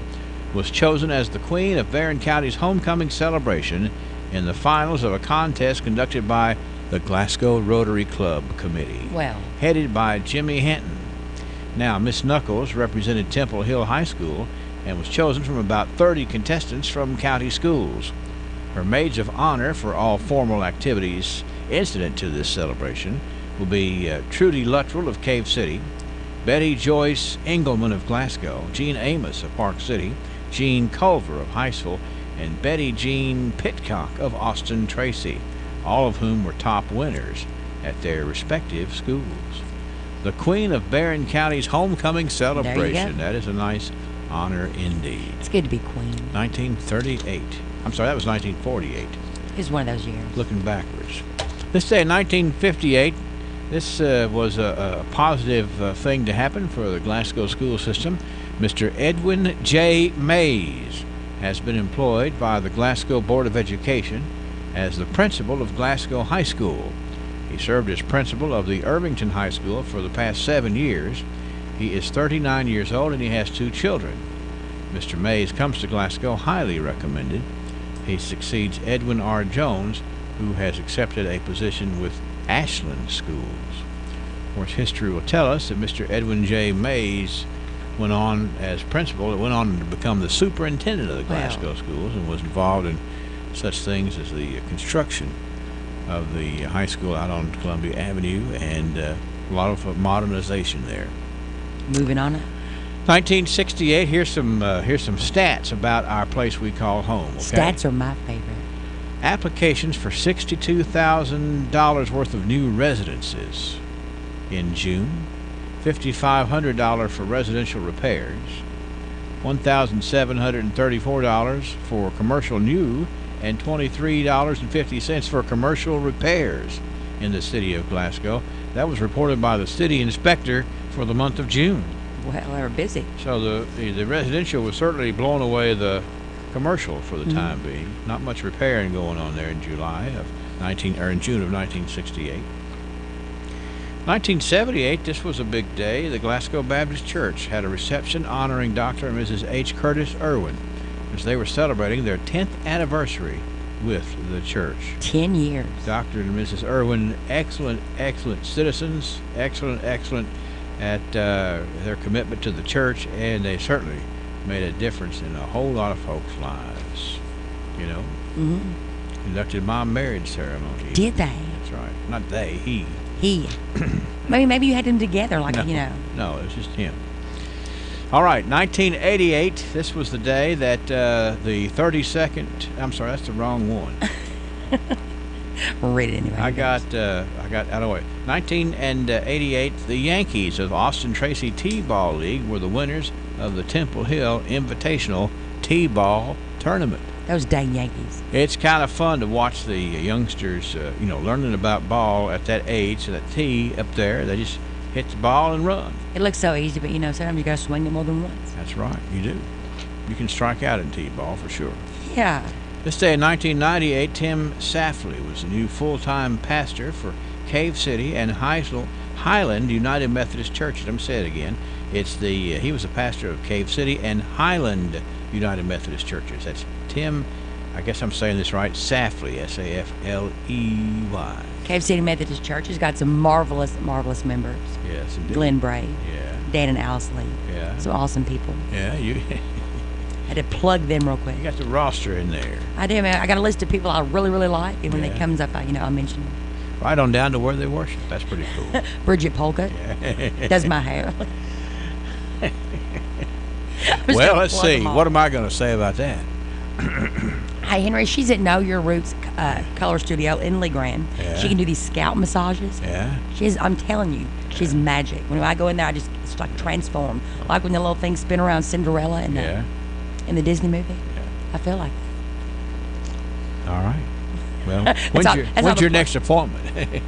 was chosen as the queen of Barron County's homecoming celebration in the finals of a contest conducted by the Glasgow Rotary Club Committee, headed by Jimmy Hinton. Now, Miss Knuckles represented Temple Hill High School and was chosen from about 30 contestants from county schools. Her maids of honor for all formal activities incident to this celebration will be Trudy Luttrell of Cave City, Betty Joyce Engelman of Glasgow, Jean Amos of Park City, Jean Culver of Highsville, and Betty Jean Pitcock of Austin Tracy, all of whom were top winners at their respective schools. The Queen of Barron County's homecoming celebration. That is a nice honor indeed. It's good to be queen. 1938. I'm sorry, that was 1948. It was one of those years. Looking backwards. This day in 1958, this was a positive thing to happen for the Glasgow school system. Mr. Edwin J. Mays has been employed by the Glasgow Board of Education as the principal of Glasgow High School. He served as principal of the Irvington High School for the past 7 years. He is 39 years old and he has 2 children. Mr. Mays comes to Glasgow highly recommended. He succeeds Edwin R. Jones, who has accepted a position with Ashland Schools. Of course, history will tell us that Mr. Edwin J. Mays went on as principal, went on to become the superintendent of the Glasgow schools, and was involved in such things as the construction of the high school out on Columbia Avenue and a lot of modernization there. Moving on. 1968. Here's some stats about our place we call home. Okay? Stats are my favorite. Applications for $62,000 worth of new residences in June. $5,500 for residential repairs. $1,734 for commercial new, and $23.50 for commercial repairs in the city of Glasgow. That was reported by the city inspector for the month of June. Well, they were busy. So the residential was certainly blowing away the commercial for the time being. Not much repairing going on there in June of 1968. 1978, this was a big day. The Glasgow Baptist Church had a reception honoring Dr. and Mrs. H. Curtis Irwin, as they were celebrating their 10th anniversary with the church. 10 years. Dr. and Mrs. Irwin, excellent citizens, excellent at their commitment to the church, and they certainly made a difference in a whole lot of folks' lives. You know, conducted my marriage ceremony. Did they? That's right. Not they, he. He. maybe you had them together, like, No, you know. No, it was just him. All right, 1988. This was the day that the 32nd. I'm sorry, that's the wrong one. Read it anyway. I got out of the way. 1988. The Yankees of Austin Tracy T-Ball League were the winners of the Temple Hill Invitational T-Ball Tournament. Those dang Yankees. It's kind of fun to watch the youngsters, learning about ball at that age. So that tee up there, they just hit the ball and run. It looks so easy, but sometimes you got to swing it more than once. That's right, you do. You can strike out in T-ball for sure. Yeah. This day in 1998, Tim Safley was the new full-time pastor for Cave City and Highland United Methodist Church. Let me say it again. He was a pastor of Cave City and Highland United Methodist Churches. That's Tim, I guess I'm saying this right, Safley, S-A-F-L-E-Y. Cave City Methodist Church has got some marvelous members. Yes, indeed. Glenn Bray. Yeah. Dan and Alice Lee. Yeah. Some awesome people. Yeah, you... I had to plug them real quick. You got the roster in there. I do, man. I got a list of people I really, really like, and when it comes up, I'll mention them. Right on down to where they worship. That's pretty cool. Bridget Polka does my hair. Well, let's see. What am I going to say about that? Hey, Henry, she's at Know Your Roots Color Studio in Lee Grand. Yeah. She can do these scalp massages. Yeah. I'm telling you, she's magic. When I go in there, it's like transformed. Like when the little things spin around Cinderella in the Disney movie. Yeah. I feel like that. All right. Well, when's your next appointment?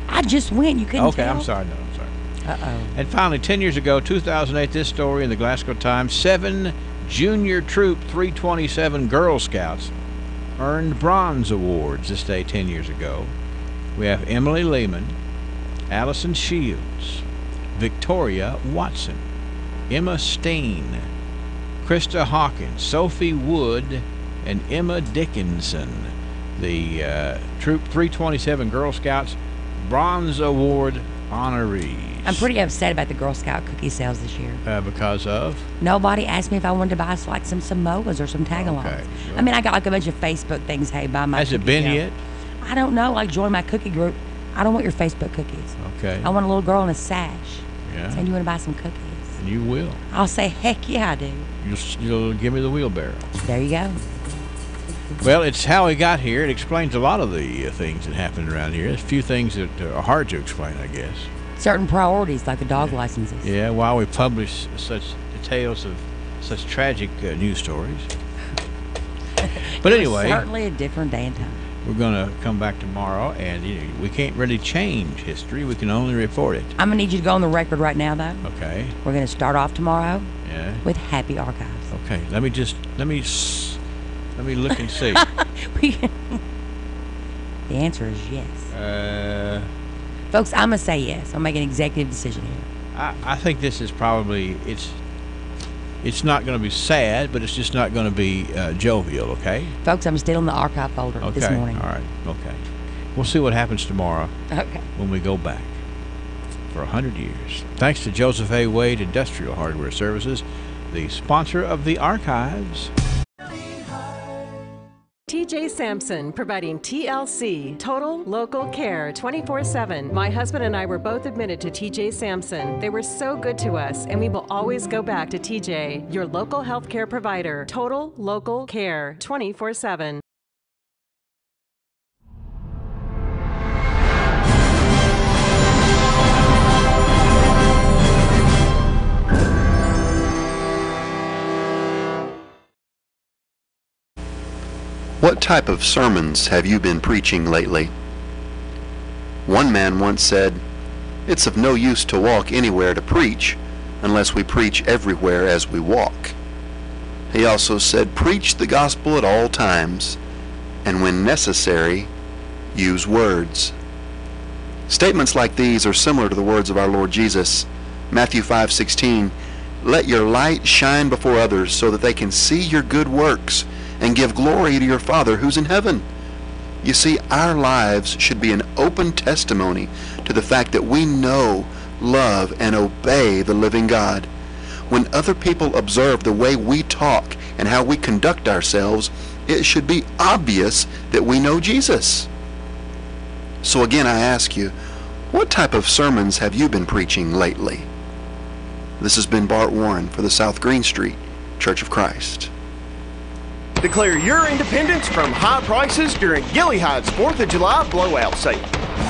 I just went. You couldn't tell? Okay, I'm sorry. No, I'm sorry. Uh-oh. And finally, 10 years ago, 2008, this story in the Glasgow Times, 7 Junior Troop 327 Girl Scouts earned bronze awards this day 10 years ago. We have Emily Lehman, Allison Shields, Victoria Watson, Emma Steen, Krista Hawkins, Sophie Wood, and Emma Dickinson. The Troop 327 Girl Scouts Bronze Award honorees. I'm pretty upset about the Girl Scout cookie sales this year. Because of? Nobody asked me if I wanted to buy like some Samoas or some tagalongs. Okay, sure. I mean, I got like a bunch of Facebook things. Hey, buy my Has it been yet? I don't know. Like, join my cookie group. I don't want your Facebook cookies. Okay. I want a little girl in a sash. Yeah. Saying you want to buy some cookies. And you will. I'll say, heck yeah, I do. You'll give me the wheelbarrow. There you go. Well, it's how we got here. It explains a lot of the things that happened around here. There's a few things that are hard to explain, I guess. Certain priorities, like the dog licenses. Yeah, while we publish such tales of such tragic news stories. But anyway, certainly a different day and time. We're going to come back tomorrow, and we can't really change history. We can only report it. I'm going to need you to go on the record right now, though. Okay. We're going to start off tomorrow with Happy Archives. Okay. Let me look and see. The answer is yes. Folks, I'm going to say yes. I'm making an executive decision here. I think this is probably, it's not going to be sad, but it's just not going to be jovial, okay? Folks, I'm still in the archive folder this morning. All right, okay. We'll see what happens tomorrow when we go back for 100 years. Thanks to Joseph A. Wade Industrial Hardware Services, the sponsor of the archives. TJ Sampson, providing TLC, Total Local Care, 24/7. My husband and I were both admitted to TJ Sampson. They were so good to us, and we will always go back to TJ, your local health care provider. Total Local Care, 24/7. What type of sermons have you been preaching lately? One man once said, "It's of no use to walk anywhere to preach unless we preach everywhere as we walk." He also said, "Preach the gospel at all times, and when necessary, use words." Statements like these are similar to the words of our Lord Jesus. Matthew 5:16, Let your light shine before others so that they can see your good works and give glory to your Father who's in heaven. You see, our lives should be an open testimony to the fact that we know, love, and obey the living God. When other people observe the way we talk and how we conduct ourselves, it should be obvious that we know Jesus. So again, I ask you, what type of sermons have you been preaching lately? This has been Bart Warren for the South Green Street Church of Christ. Declare your independence from high prices during Gillyhide's 4th of July blowout sale.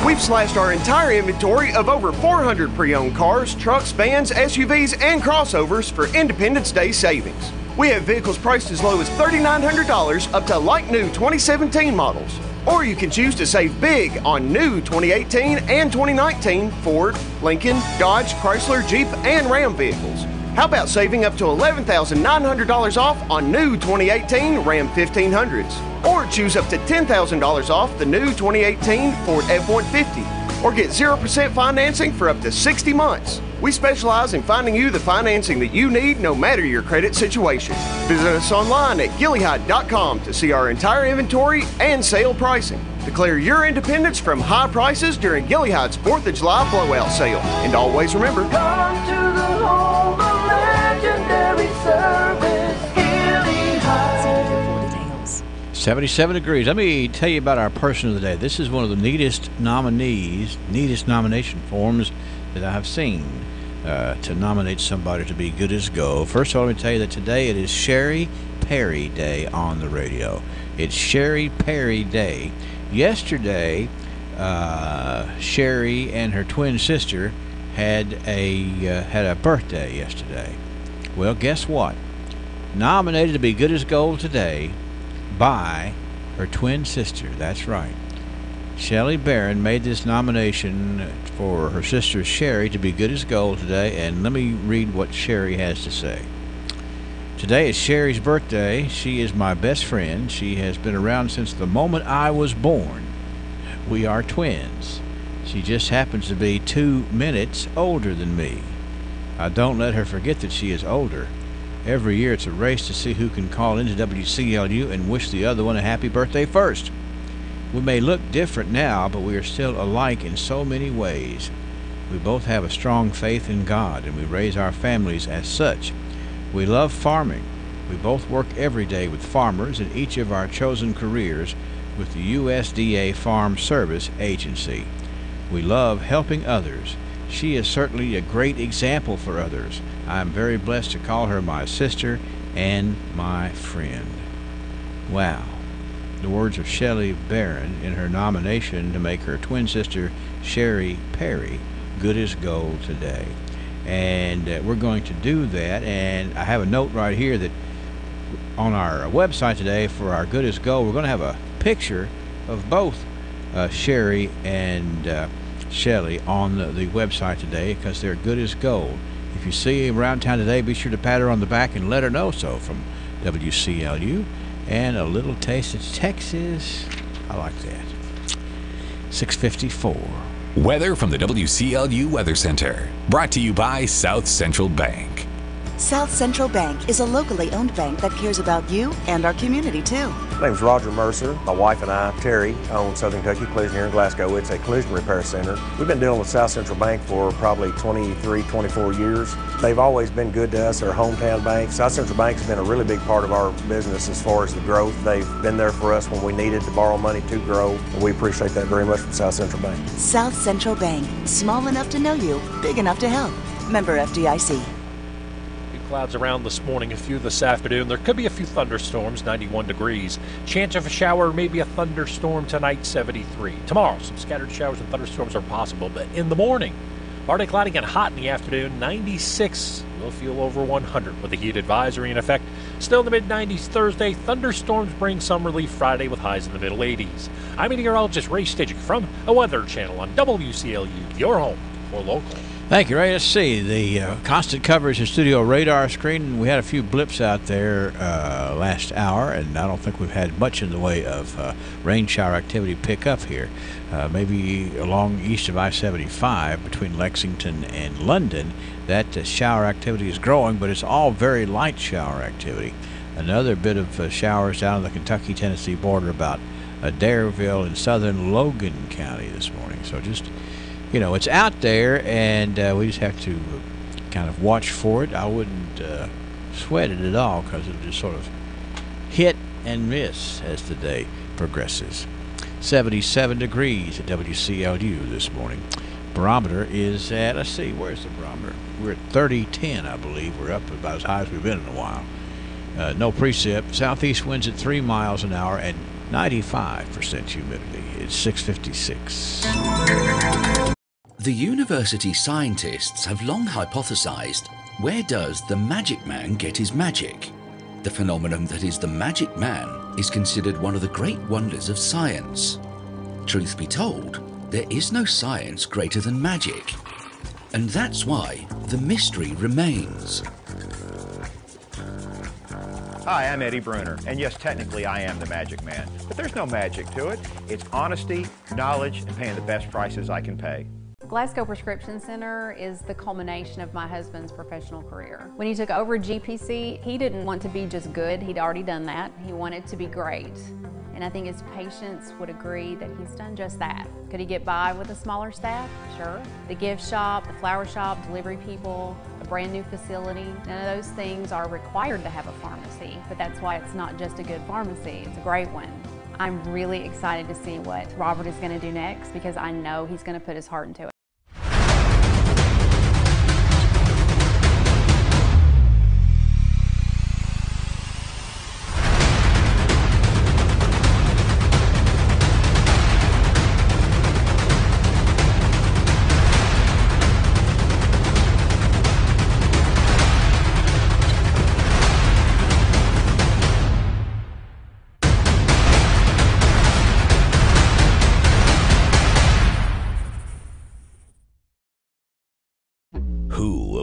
We've slashed our entire inventory of over 400 pre-owned cars, trucks, vans, SUVs, and crossovers for Independence Day savings. We have vehicles priced as low as $3,900 up to like new 2017 models. Or you can choose to save big on new 2018 and 2019 Ford, Lincoln, Dodge, Chrysler, Jeep, and Ram vehicles. How about saving up to $11,900 off on new 2018 Ram 1500s? Or choose up to $10,000 off the new 2018 Ford F-150. Or get 0% financing for up to 60 months. We specialize in finding you the financing that you need no matter your credit situation. Visit us online at gillyhide.com to see our entire inventory and sale pricing. Declare your independence from high prices during Gillyhide's 4th of July blowout sale. And always remember, come to the home of legendary service, Gillyhide. 77 degrees. Let me tell you about our person of the day. This is one of the neatest nomination forms that I've seen to nominate somebody to be good as gold. First of all, let me tell you that today it is Sherry Perry Day on the radio. It's Sherry Perry Day. Yesterday, Sherry and her twin sister had a birthday yesterday. Well, guess what? Nominated to be good as gold today by her twin sister. That's right. Shelley Barron made this nomination for her sister Sherry to be good as gold today, and let me read what Sherry has to say. Today is Sherry's birthday. She is my best friend. She has been around since the moment I was born. We are twins. She just happens to be 2 minutes older than me. I don't let her forget that she is older. Every year it's a race to see who can call into WCLU and wish the other one a happy birthday first. We may look different now, but we are still alike in so many ways. We both have a strong faith in God, and we raise our families as such. We love farming. We both work every day with farmers in each of our chosen careers with the USDA Farm Service Agency. We love helping others. She is certainly a great example for others. I am very blessed to call her my sister and my friend. Wow. The words of Shelley Barron in her nomination to make her twin sister Sherry Perry good as gold today. And we're going to do that, and I have a note right here that on our website today for our good as gold, we're going to have a picture of both Sherry and Shelley on the website today because they're good as gold. If you see her around town today, be sure to pat her on the back and let her know so from WCLU. And a little taste of Texas. I like that. 6:54. Weather from the WCLU Weather Center. Brought to you by South Central Bank. South Central Bank is a locally owned bank that cares about you and our community, too. My name's Roger Mercer. My wife and I, Terry, own Southern Kentucky Collision here in Glasgow. It's a collision repair center. We've been dealing with South Central Bank for probably 23, 24 years. They've always been good to us, our hometown bank. South Central Bank has been a really big part of our business as far as the growth. They've been there for us when we needed to borrow money to grow, and we appreciate that very much from South Central Bank. South Central Bank, small enough to know you, big enough to help. Member FDIC. Clouds around this morning, a few this afternoon. There could be a few thunderstorms, 91 degrees. Chance of a shower, maybe a thunderstorm tonight, 73. Tomorrow, some scattered showers and thunderstorms are possible, but in the morning, partly cloudy and hot in the afternoon, 96. We'll feel over 100 with a heat advisory in effect. Still in the mid-90s Thursday. Thunderstorms bring some relief Friday with highs in the middle 80s. I'm meteorologist Ray Stidgick from a Weather Channel on WCLU, your home for local. Thank you, Ray. Let's see. The constant coverage and studio radar screen. We had a few blips out there last hour, and I don't think we've had much in the way of rain shower activity pick up here. Maybe along east of I-75 between Lexington and London, that shower activity is growing, but it's all very light shower activity. Another bit of showers down on the Kentucky-Tennessee border about Dareville in southern Logan County this morning. So just, it's out there, and we just have to kind of watch for it. I wouldn't sweat it at all because it'll just sort of hit and miss as the day progresses. 77 degrees at WCLU this morning. Barometer is at, let's see, where's the barometer? We're at 3010, I believe. We're up about as high as we've been in a while. No precip. Southeast winds at 3 miles an hour and 95% humidity. It's 6:56. The university scientists have long hypothesized, where does the magic man get his magic? The phenomenon that is the magic man is considered one of the great wonders of science. Truth be told, there is no science greater than magic. And that's why the mystery remains. Hi, I'm Eddie Bruner, and yes, technically I am the magic man, but there's no magic to it. It's honesty, knowledge, and paying the best prices I can pay. Glasgow Prescription Center is the culmination of my husband's professional career. When he took over GPC, he didn't want to be just good. He'd already done that. He wanted to be great. And I think his patients would agree that he's done just that. Could he get by with a smaller staff? Sure. The gift shop, the flower shop, delivery people, a brand new facility, none of those things are required to have a pharmacy, but that's why it's not just a good pharmacy, it's a great one. I'm really excited to see what Robert is going to do next because I know he's going to put his heart into it.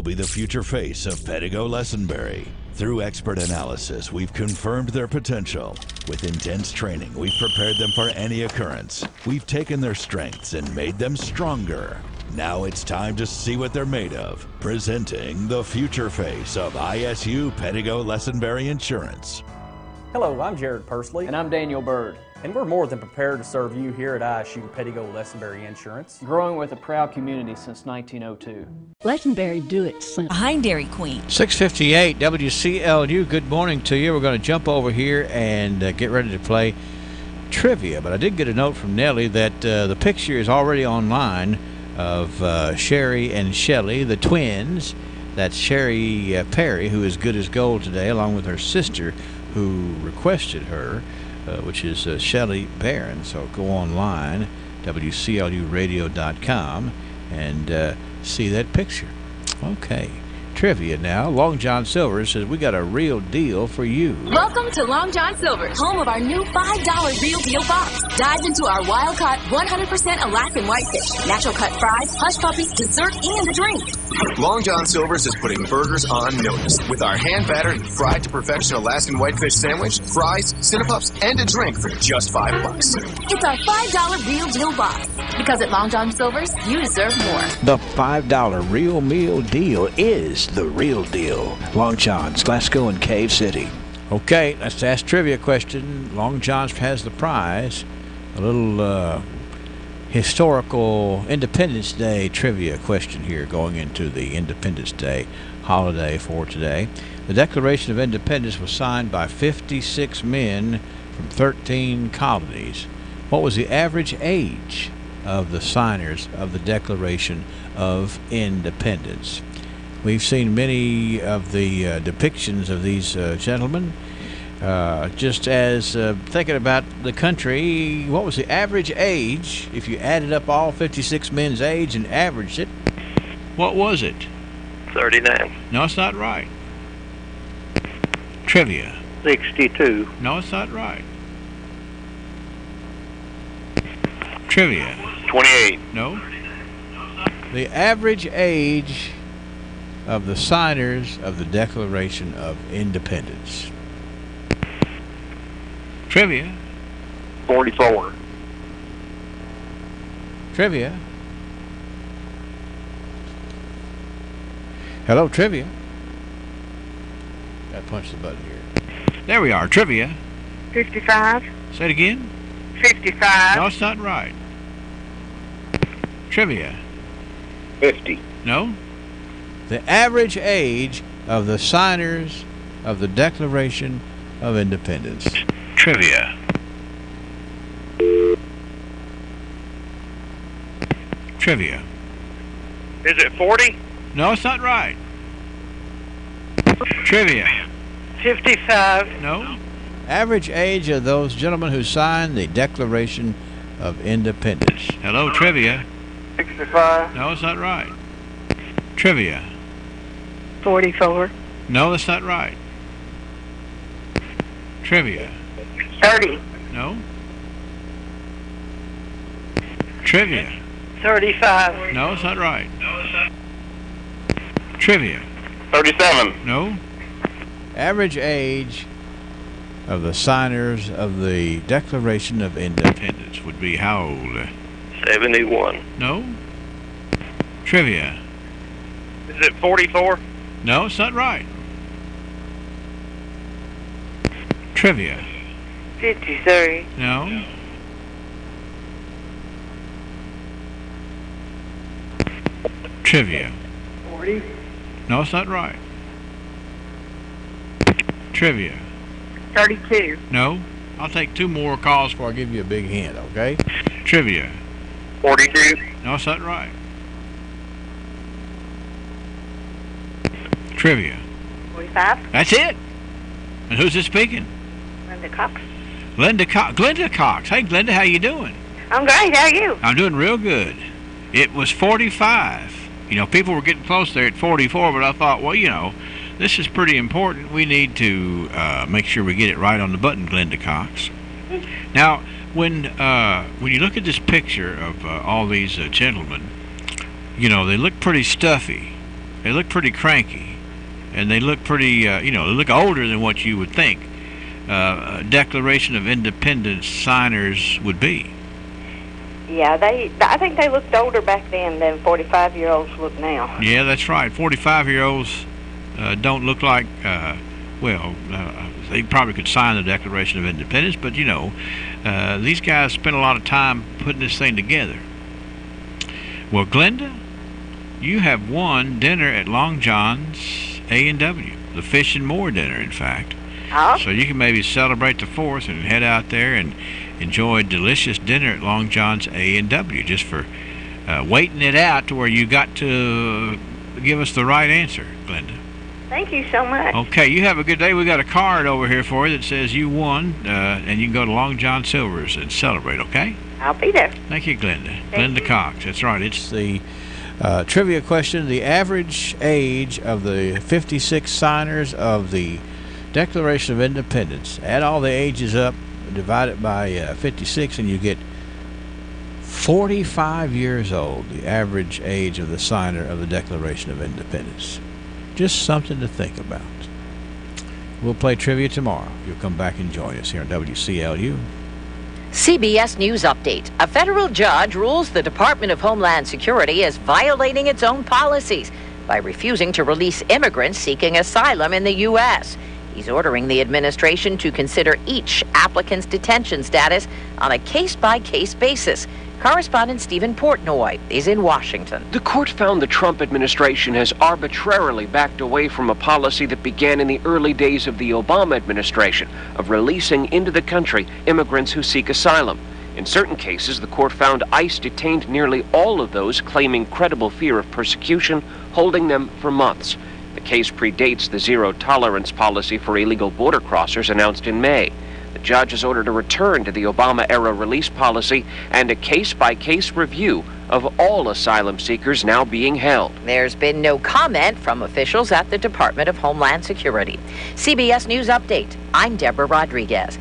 Be the future face of Pettigo Lessenberry. Through expert analysis, we've confirmed their potential. With intense training, we've prepared them for any occurrence. We've taken their strengths and made them stronger. Now it's time to see what they're made of. Presenting the future face of ISU Pettigo Lessenberry Insurance. Hello, I'm Jared Pursley. And I'm Daniel Bird. And we're more than prepared to serve you here at ISU Pettigo Lessenberry Insurance. Growing with a proud community since 1902. Lessenberry do it simple. Behind Dairy Queen. 6:58 WCLU. Good morning to you. We're going to jump over here and get ready to play trivia. But I did get a note from Nellie that the picture is already online of Sherry and Shelley, the twins. That's Sherry Perry, who is good as gold today, along with her sister, who requested her, which is Shelley Barron. So go online, WCLUradio.com, and see that picture. Okay. Trivia now. Long John Silver says, we got a real deal for you. Welcome to Long John Silver's, home of our new $5 Real Deal box. Dive into our wild-caught 100% Alaskan whitefish, natural-cut fries, hush puppies, dessert, and a drink. Long John Silver's is putting burgers on notice with our hand-battered, fried-to-perfection Alaskan whitefish sandwich, fries, Cinepuffs, and a drink for just $5. It's our $5 Real Deal box. Because at Long John Silver's, you deserve more. The $5 Real Meal Deal is the real deal. Long John's, Glasgow and Cave City. Okay, let's ask trivia question. Long John's has the prize. A little historical Independence Day trivia question here going into the Independence Day holiday for today. The Declaration of Independence was signed by 56 men from 13 colonies. What was the average age of the signers of the Declaration of Independence? We've seen many of the depictions of these gentlemen. Just as thinking about the country, what was the average age, if you added up all 56 men's age and averaged it, what was it? 39. No, it's not right. Trivia. 62. No, it's not right. Trivia. 28. No. The average age of the signers of the Declaration of Independence. Trivia. 44. Trivia. Hello, trivia. Gotta punch the button here. There we are. Trivia. 55. Say it again. 55. No, it's not right. Trivia. 50. No. The average age of the signers of the Declaration of Independence. Trivia. Trivia. Is it 40? No, it's not right. Trivia. 55. No. Average age of those gentlemen who signed the Declaration of Independence. Hello, trivia. 65. No, it's not right. Trivia. 44. No, that's not right. Trivia. 30. No. Trivia. 35. No, it's not right. Trivia. 37. No. Average age of the signers of the Declaration of Independence would be how old? 71. No. Trivia. Is it 44? No, it's not right. Trivia. 53. No. Trivia. 40. No, it's not right. Trivia. 32. No. I'll take 2 more calls before I give you a big hint, okay? Trivia. 42. No, it's not right. Trivia. 45. That's it. And who's this speaking? Linda Cox. Glenda Cox. Hey, Glenda, how you doing? I'm great. How are you? I'm doing real good. It was 45. You know, people were getting close there at 44, but I thought, well, you know, this is pretty important. We need to make sure we get it right on the button, Glenda Cox. Now, when you look at this picture of all these gentlemen, you know, they look pretty stuffy. They look pretty cranky. And they look pretty, you know, they look older than what you would think Declaration of Independence signers would be. Yeah, I think they looked older back then than 45-year-olds look now. Yeah, that's right. 45-year-olds don't look like, they probably could sign the Declaration of Independence, but, you know, these guys spent a lot of time putting this thing together. Well, Glenda, you have won dinner at Long John's A&W, the Fish and More dinner, in fact. Oh. So you can maybe celebrate the 4th and head out there and enjoy a delicious dinner at Long John's A&W just for waiting it out to where you got to give us the right answer, Glenda. Thank you so much. Okay, you have a good day. We got a card over here for you that says you won, and you can go to Long John Silver's and celebrate, okay? I'll be there. Thank you, Glenda. Thank Glenda you. Cox. That's right. It's the trivia question. The average age of the 56 signers of the Declaration of Independence. Add all the ages up, divide it by 56, and you get 45 years old, the average age of the signer of the Declaration of Independence. Just something to think about. We'll play trivia tomorrow. You'll come back and join us here on WCLU. CBS News Update. A federal judge rules the Department of Homeland Security is violating its own policies by refusing to release immigrants seeking asylum in the U.S. He's ordering the administration to consider each applicant's detention status on a case-by-case basis. Correspondent Stephen Portnoy is in Washington. The court found the Trump administration has arbitrarily backed away from a policy that began in the early days of the Obama administration of releasing into the country immigrants who seek asylum. In certain cases, the court found ICE detained nearly all of those claiming credible fear of persecution, holding them for months. The case predates the zero-tolerance policy for illegal border crossers announced in May. The judge has ordered a return to the Obama-era release policy and a case-by-case review of all asylum seekers now being held. There's been no comment from officials at the Department of Homeland Security. CBS News Update. I'm Deborah Rodriguez.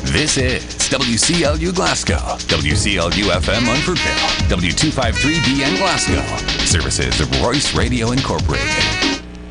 This is WCLU Glasgow, WCLU FM Unfordville, W253BN Glasgow. Services of Royce Radio Incorporated.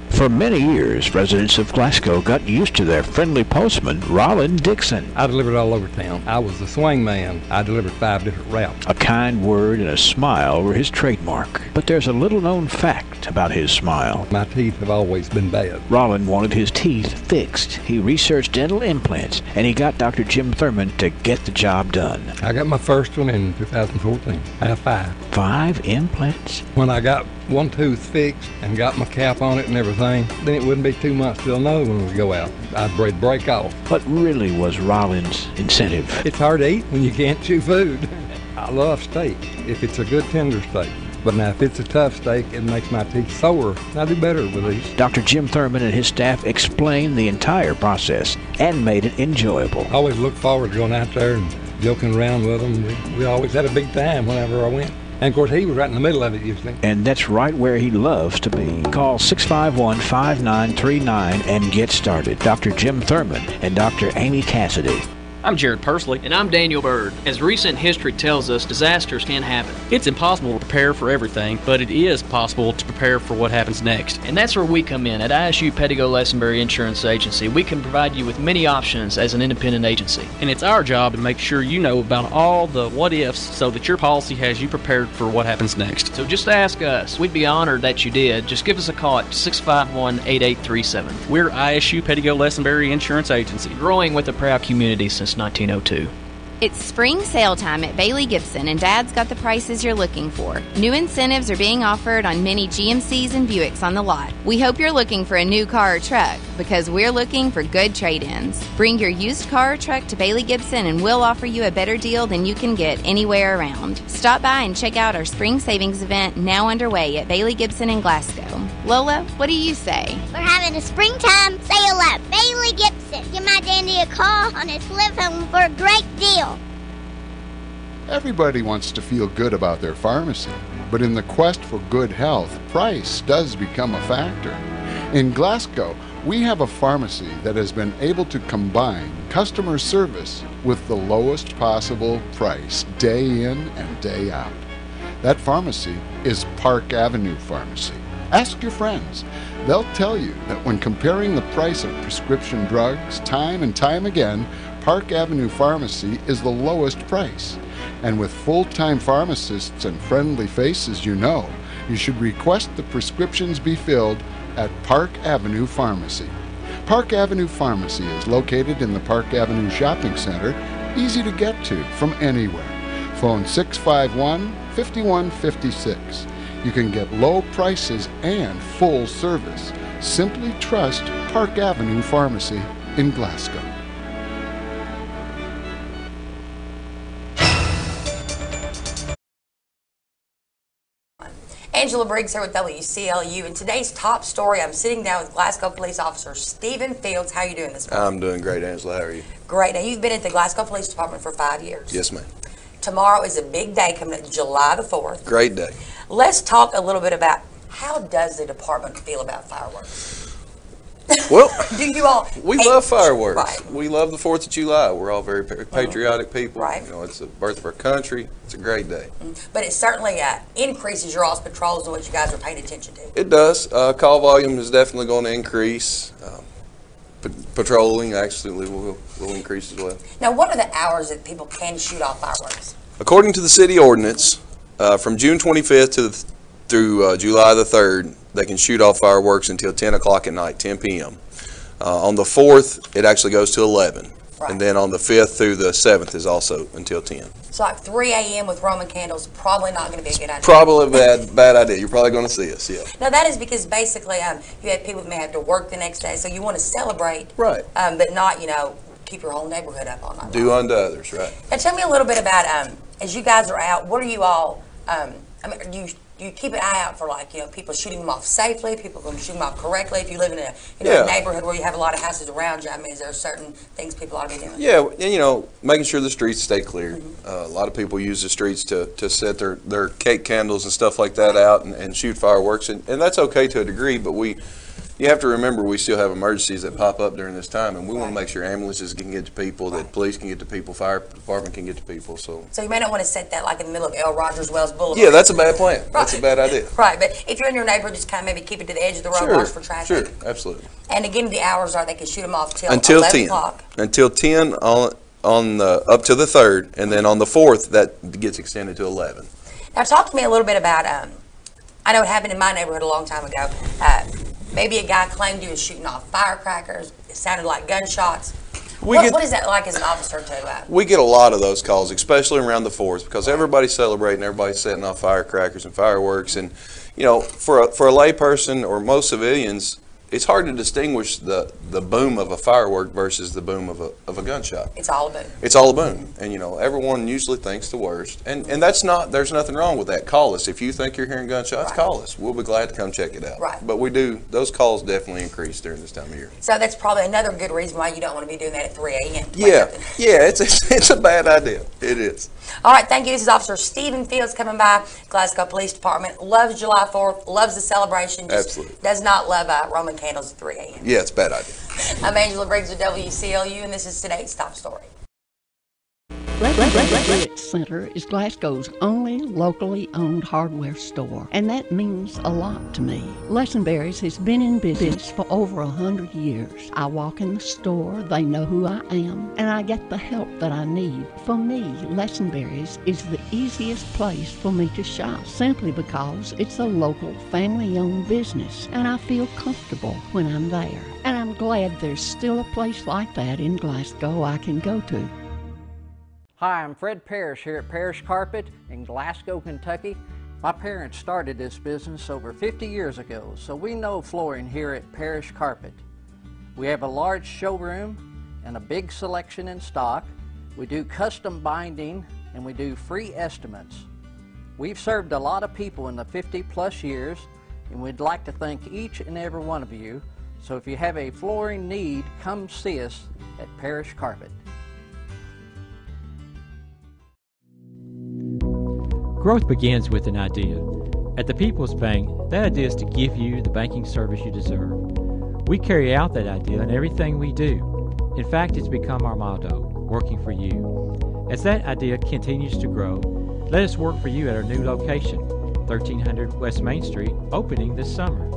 For many years, residents of Glasgow got used to their friendly postman, Rollin Dixon. I delivered all over town. I was the swing man. I delivered 5 different routes. A kind word and a smile were his trademark. But there's a little-known fact about his smile. My teeth have always been bad. Rollin wanted his teeth fixed. He researched dental implants, and he got Dr. Jim Thurman to get the job done. I got my first one in 2014. I have 5. 5 implants? When I got one tooth fixed and got my cap on it and everything, then it wouldn't be 2 months till another one would go out. I'd break off. What really was Rollin's incentive? It's hard to eat when you can't chew food. I love steak if it's a good tender steak. But now if it's a tough steak, it makes my teeth sore. I do better with these. Dr. Jim Thurman and his staff explained the entire process and made it enjoyable. I always look forward to going out there and joking around with them. We always had a big time whenever I went. And, of course, he was right in the middle of it usually. And that's right where he loves to be. Call 651-5939 and get started. Dr. Jim Thurman and Dr. Amy Cassidy. I'm Jared Pursley. And I'm Daniel Bird. As recent history tells us, disasters can happen. It's impossible to prepare for everything, but it is possible to prepare for what happens next. And that's where we come in. At ISU Pettigo Lessenberry Insurance Agency, we can provide you with many options as an independent agency. And it's our job to make sure you know about all the what-ifs so that your policy has you prepared for what happens next. So just ask us. We'd be honored that you did. Just give us a call at 651-8837. We're ISU Pettigo Lessenberry Insurance Agency, growing with a proud community since 1902. It's spring sale time at Bailey Gibson, and Dad's got the prices you're looking for. New incentives are being offered on many GMCs and Buicks on the lot. We hope you're looking for a new car or truck, because we're looking for good trade-ins. Bring your used car or truck to Bailey Gibson, and we'll offer you a better deal than you can get anywhere around. Stop by and check out our spring savings event now underway at Bailey Gibson in Glasgow. Lola, what do you say? We're having a springtime sale at Bailey Gibson. Give my dandy a call on his flip phone for a great deal. Everybody wants to feel good about their pharmacy, but in the quest for good health, price does become a factor. In Glasgow, we have a pharmacy that has been able to combine customer service with the lowest possible price, day in and day out. That pharmacy is Park Avenue Pharmacy. Ask your friends. They'll tell you that when comparing the price of prescription drugs time and time again, Park Avenue Pharmacy is the lowest price. And with full-time pharmacists and friendly faces you know, you should request the prescriptions be filled at Park Avenue Pharmacy. Park Avenue Pharmacy is located in the Park Avenue Shopping Center, easy to get to from anywhere. Phone 651-5156. You can get low prices and full service. Simply trust Park Avenue Pharmacy in Glasgow. Angela Briggs here with WCLU, and today's top story, I'm sitting down with Glasgow Police Officer Stephen Fields. How are you doing this morning? I'm doing great, Angela. How are you? Great. Now, you've been at the Glasgow Police Department for 5 years. Yes, ma'am. Tomorrow is a big day coming up, July the 4th. Great day. Let's talk a little bit about how does the department feel about fireworks? Well, do you all? We love fireworks. Right. We love the 4th of July. We're all very patriotic people. Right. You know, it's the birth of our country. It's a great day. But it certainly increases your all's patrols and what you guys are paying attention to. It does. Call volume is definitely going to increase. Patrolling actually will increase as well. Now, what are the hours that people can shoot off fireworks? According to the city ordinance, from June 25th through July the 3rd, they can shoot off fireworks until 10 o'clock at night, 10 p.m. On the 4th, it actually goes to 11. Right. And then on the 5th through the 7th is also until 10. So like 3 a.m. with Roman candles, probably not going to be a good idea. Probably a bad idea. You're probably going to see us, yeah. Now that is because basically you have people who may have to work the next day, so you want to celebrate, right? But not, keep your whole neighborhood up all night. Do unto others, right? Now tell me a little bit about as you guys are out, what are you all? Do you keep an eye out for people shooting them off safely, people going to shoot them off correctly? If you live in a a neighborhood where you have a lot of houses around you, is there certain things people ought to be doing? Yeah, and making sure the streets stay clear. A lot of people use the streets to set their cake candles and stuff like that out and shoot fireworks, and that's okay to a degree. But we You have to remember we still have emergencies that pop up during this time, and we want to make sure ambulances can get to people, that police can get to people, fire department can get to people. So you may not want to set that like in the middle of L. Rogers Wells Boulevard. yeah, that's a bad plan. Right. That's a bad idea. Right, but if you're in your neighborhood, just kind of maybe keep it to the edge of the road, watch for traffic. Sure, absolutely. And again, the hours are they can shoot them off until 11 10. o'clock. Until 10 on the up to the 3rd, and then on the 4th that gets extended to 11. Now, talk to me a little bit about. I know it happened in my neighborhood a long time ago. Maybe a guy claimed he was shooting off firecrackers. It sounded like gunshots. What is that like as an officer to? We get a lot of those calls, especially around the 4th, because everybody's celebrating, everybody's setting off firecrackers and fireworks, and you know, for a lay person or most civilians, it's hard to distinguish the boom of a firework versus the boom of a gunshot. It's all a boom. It's all a boom. And, you know, everyone usually thinks the worst. And that's not, there's nothing wrong with that. Call us. If you think you're hearing gunshots, call us. We'll be glad to come check it out. Right. But those calls definitely increase during this time of year. So that's probably another good reason why you don't want to be doing that at 3 a.m. Yeah, it's a bad idea. It is. All right, thank you. This is Officer Stephen Fields coming by. Glasgow Police Department loves July 4th, loves the celebration. Absolutely. Does not love Roman candles at 3 a.m. Yeah, it's a bad idea. I'm Angela Briggs with WCLU, and this is today's top story. Leggett Center is Glasgow's only locally owned hardware store, and that means a lot to me. Lesenberry's has been in business for over 100 years. I walk in the store, they know who I am, and I get the help that I need. For me, Lesenberry's is the easiest place for me to shop, simply because it's a local, family-owned business, and I feel comfortable when I'm there. And I'm glad there's still a place like that in Glasgow I can go to. Hi, I'm Fred Parrish here at Parrish Carpet in Glasgow, Kentucky. My parents started this business over 50 years ago, so we know flooring here at Parrish Carpet. We have a large showroom and a big selection in stock. We do custom binding and we do free estimates. We've served a lot of people in the 50-plus years, and we'd like to thank each and every one of you. So if you have a flooring need, come see us at Parrish Carpet. Growth begins with an idea. At the People's Bank, that idea is to give you the banking service you deserve. We carry out that idea in everything we do. In fact, it's become our motto, working for you. As that idea continues to grow, let us work for you at our new location, 1300 West Main Street, opening this summer.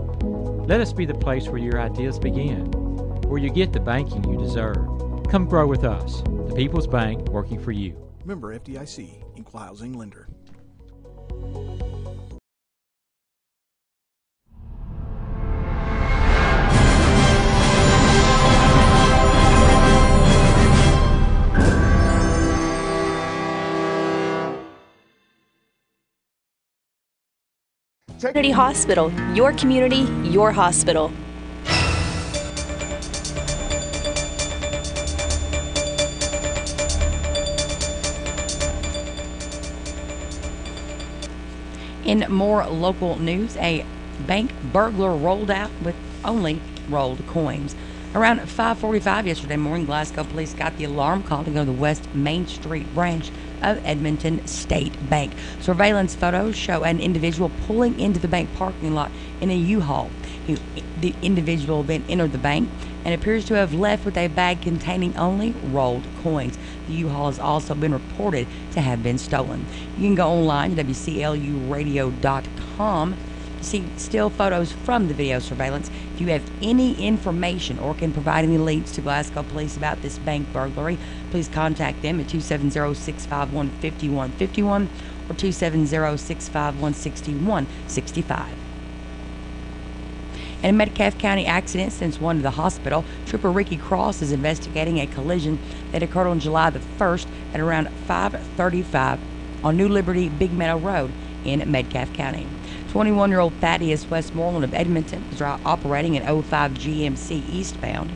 Let us be the place where your ideas begin, where you get the banking you deserve. Come grow with us. The People's Bank, working for you. Member FDIC, Equal Housing Lender. Community Hospital, your community, your hospital. In more local news, a bank burglar rolled out with only rolled coins. Around 5:45 yesterday morning, Glasgow police got the alarm call to go to the West Main Street branch of Edmonton State Bank. Surveillance photos show an individual pulling into the bank parking lot in a U-Haul. The individual then entered the bank and appears to have left with a bag containing only rolled coins. The U-Haul has also been reported to have been stolen. You can go online to WCLUradio.com to see still photos from the video surveillance. If you have any information or can provide any leads to Glasgow police about this bank burglary, please contact them at 270-651-5151 or 270-651-6165. In a Metcalfe County accident since one to the hospital, Trooper Ricky Cross is investigating a collision that occurred on July the 1st at around 5:35 on New Liberty Big Meadow Road in Metcalfe County. 21-year-old Thaddeus Westmoreland of Edmonton was operating an 05 GMC eastbound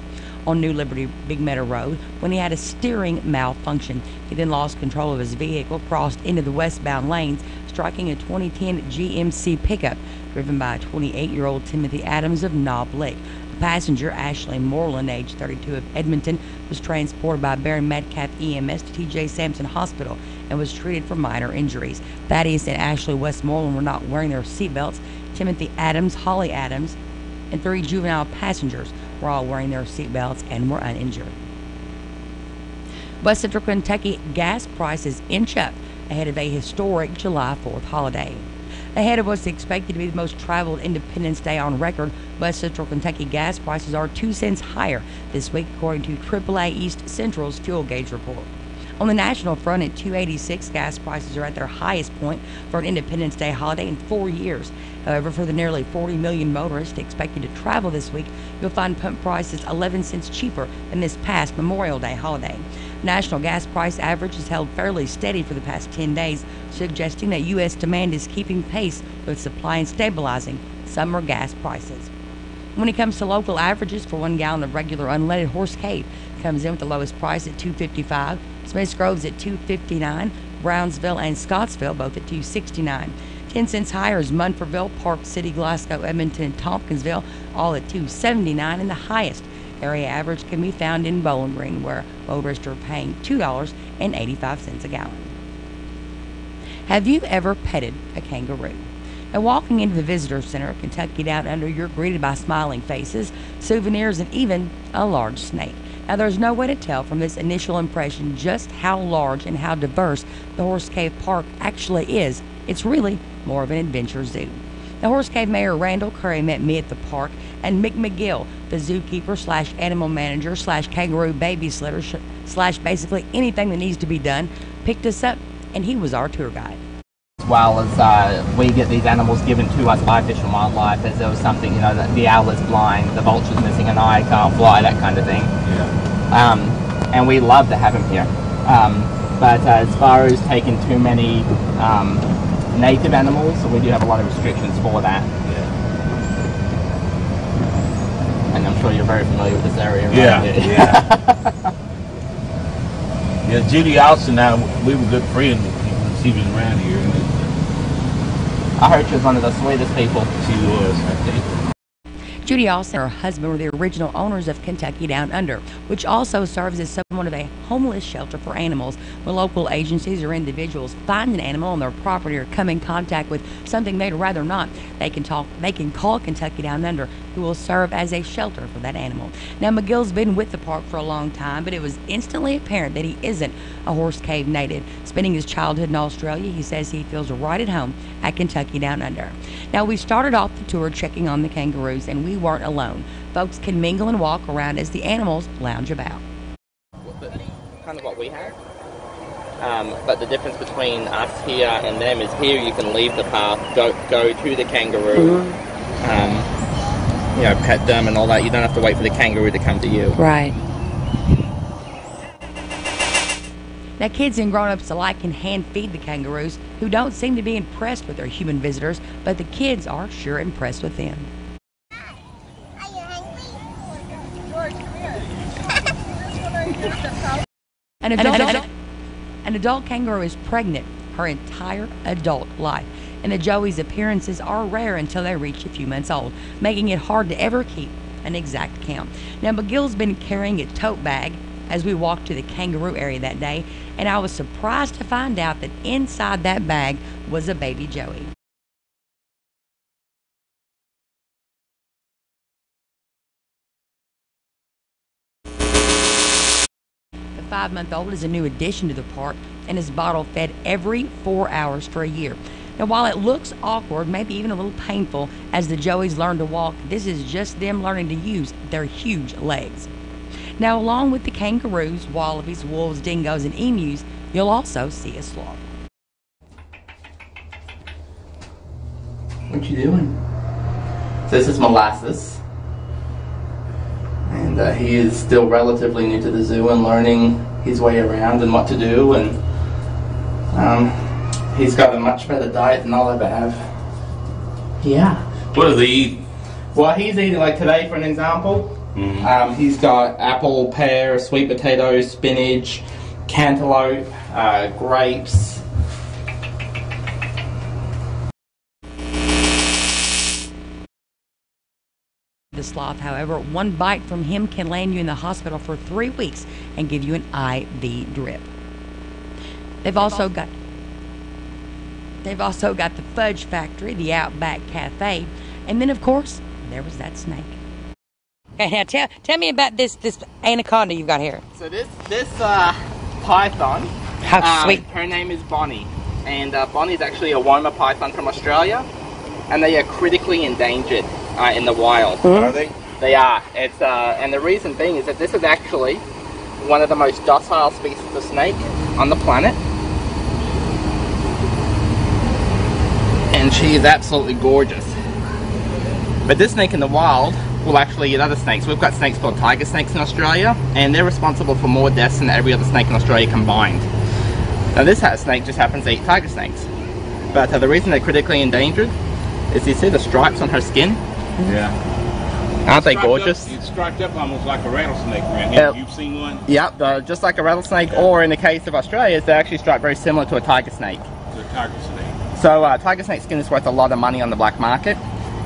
on New Liberty Big Meadow Road when he had a steering malfunction. He then lost control of his vehicle, crossed into the westbound lanes, striking a 2010 GMC pickup driven by 28-year-old Timothy Adams of Knob Lake. The passenger, Ashley Moreland, age 32 of Edmonton, was transported by Barron Metcalfe EMS to TJ Sampson Hospital and was treated for minor injuries. Thaddeus and Ashley Westmoreland were not wearing their seatbelts. Timothy Adams, Holly Adams, and 3 juvenile passengers were all wearing their seatbelts and were uninjured. West Central Kentucky gas prices inch up ahead of a historic July 4th holiday. Ahead of what's expected to be the most traveled Independence Day on record, West Central Kentucky gas prices are 2 cents higher this week, according to AAA East Central's fuel gauge report. On the national front, at $2.86, gas prices are at their highest point for an Independence Day holiday in 4 years. However, for the nearly 40 million motorists expected to travel this week, you'll find pump prices 11 cents cheaper than this past Memorial Day holiday. National gas price average has held fairly steady for the past 10 days, suggesting that U.S. demand is keeping pace with supply and stabilizing summer gas prices. When it comes to local averages, for 1 gallon of regular unleaded Horse Cave comes in with the lowest price at $2.55, Smiths Grove's at $2.59, Brownsville and Scottsville both at $2.69. 10 cents higher is Munfordville, Park City, Glasgow, Edmonton, and Tompkinsville, all at $2.79, and the highest area average can be found in Bowling Green, where motorists are paying $2.85 a gallon. Have you ever petted a kangaroo? Now, walking into the Visitor Center of Kentucky Down Under, you're greeted by smiling faces, souvenirs, and even a large snake. Now, there's no way to tell from this initial impression just how large and how diverse the Horse Cave Park actually is. It's really more of an adventure zoo. The Horse Cave Mayor Randall Curry met me at the park, and Mick McGill, the zookeeper slash animal manager slash kangaroo babysitter slash basically anything that needs to be done, picked us up, and he was our tour guide. As well as we get these animals given to us by Fish and Wildlife, as there was something, you know, the owl is blind, the vulture's missing an eye, can't fly, that kind of thing. Yeah. And we love to have them here. But as far as taking too many native animals, we do have a lot of restrictions for that. Yeah. And I'm sure you're very familiar with this area, right? Yeah. Yeah, Judy Austin and I, we were good friends when she was around here. I heard she was one of the sweetest people. She was, I think. Judy Austin and her husband were the original owners of Kentucky Down Under, which also serves as somewhat of a homeless shelter for animals. When local agencies or individuals find an animal on their property or come in contact with something they'd rather not, they can call Kentucky Down Under, who will serve as a shelter for that animal. Now, McGill's been with the park for a long time, but it was instantly apparent that he isn't a Horse Cave native. Spending his childhood in Australia, he says he feels right at home at Kentucky Down Under. Now, we started off the tour checking on the kangaroos, and we weren't alone. Folks can mingle and walk around as the animals lounge about. Kind of what we have. But the difference between us here and them is here you can leave the path, go to the kangaroo, you know, pet them and all that. You don't have to wait for the kangaroo to come to you. Right. Now, kids and grown-ups alike can hand feed the kangaroos, who don't seem to be impressed with their human visitors, but the kids are sure impressed with them. An adult kangaroo is pregnant her entire adult life, and the joeys' appearances are rare until they reach a few months old, making it hard to ever keep an exact count. Now, McGill's been carrying a tote bag as we walked to the kangaroo area that day, and I was surprised to find out that inside that bag was a baby joey. The 5-month-old is a new addition to the park and is bottle fed every 4 hours for a year. Now, while it looks awkward, maybe even a little painful, as the joeys learn to walk, this is just them learning to use their huge legs. Now, along with the kangaroos, wallabies, wolves, dingoes, and emus, you'll also see a sloth. What you doing? So this is Molasses, and he is still relatively new to the zoo and learning his way around and what to do, and he's got a much better diet than I'll ever have. Yeah. What does he eat? Well, he's eating, like today for an example, he's got apple, pear, sweet potato, spinach, cantaloupe, grapes. The sloth, however, one bite from him can land you in the hospital for 3 weeks and give you an IV drip. They've also got the Fudge Factory, the Outback Cafe, and then, of course, there was that snake. Okay, now tell me about this anaconda you've got here. So this python, how sweet. Her name is Bonnie, and Bonnie is actually a Woma python from Australia, and they are critically endangered in the wild. Are they? They are. It's and the reason being is that this is actually one of the most docile species of snake on the planet, and she is absolutely gorgeous. But this snake in the wild will actually eat other snakes. We've got snakes called tiger snakes in Australia, and they're responsible for more deaths than every other snake in Australia combined. Now this snake just happens to eat tiger snakes. But the reason they're critically endangered is you see the stripes on her skin? Yeah. Aren't they gorgeous? It's striped up almost like a rattlesnake around here. You've seen one? Yep, just like a rattlesnake, or in the case of Australia, they're actually striped very similar to a tiger snake. It's a tiger snake. So tiger snake skin is worth a lot of money on the black market,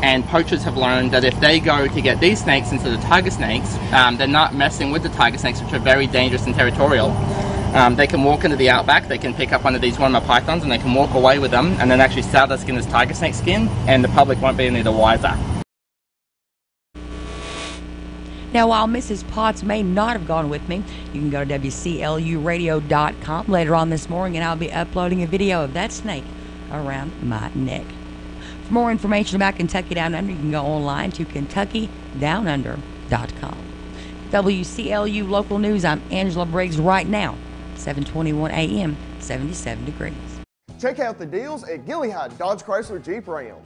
and poachers have learned that if they go to get these snakes instead of tiger snakes, they're not messing with the tiger snakes, which are very dangerous and territorial. They can walk into the outback, they can pick up one of these Woma pythons, and they can walk away with them, and then actually sell their skin as tiger snake skin, and the public won't be any the wiser. Now, while Mrs. Potts may not have gone with me, you can go to WCLUradio.com later on this morning, and I'll be uploading a video of that snake around my neck. For more information about Kentucky Down Under, you can go online to KentuckyDownUnder.com. WCLU Local News, I'm Angela Briggs. Right now, 7:21 a.m., 77 degrees. Check out the deals at Gilliard Dodge Chrysler Jeep Ram.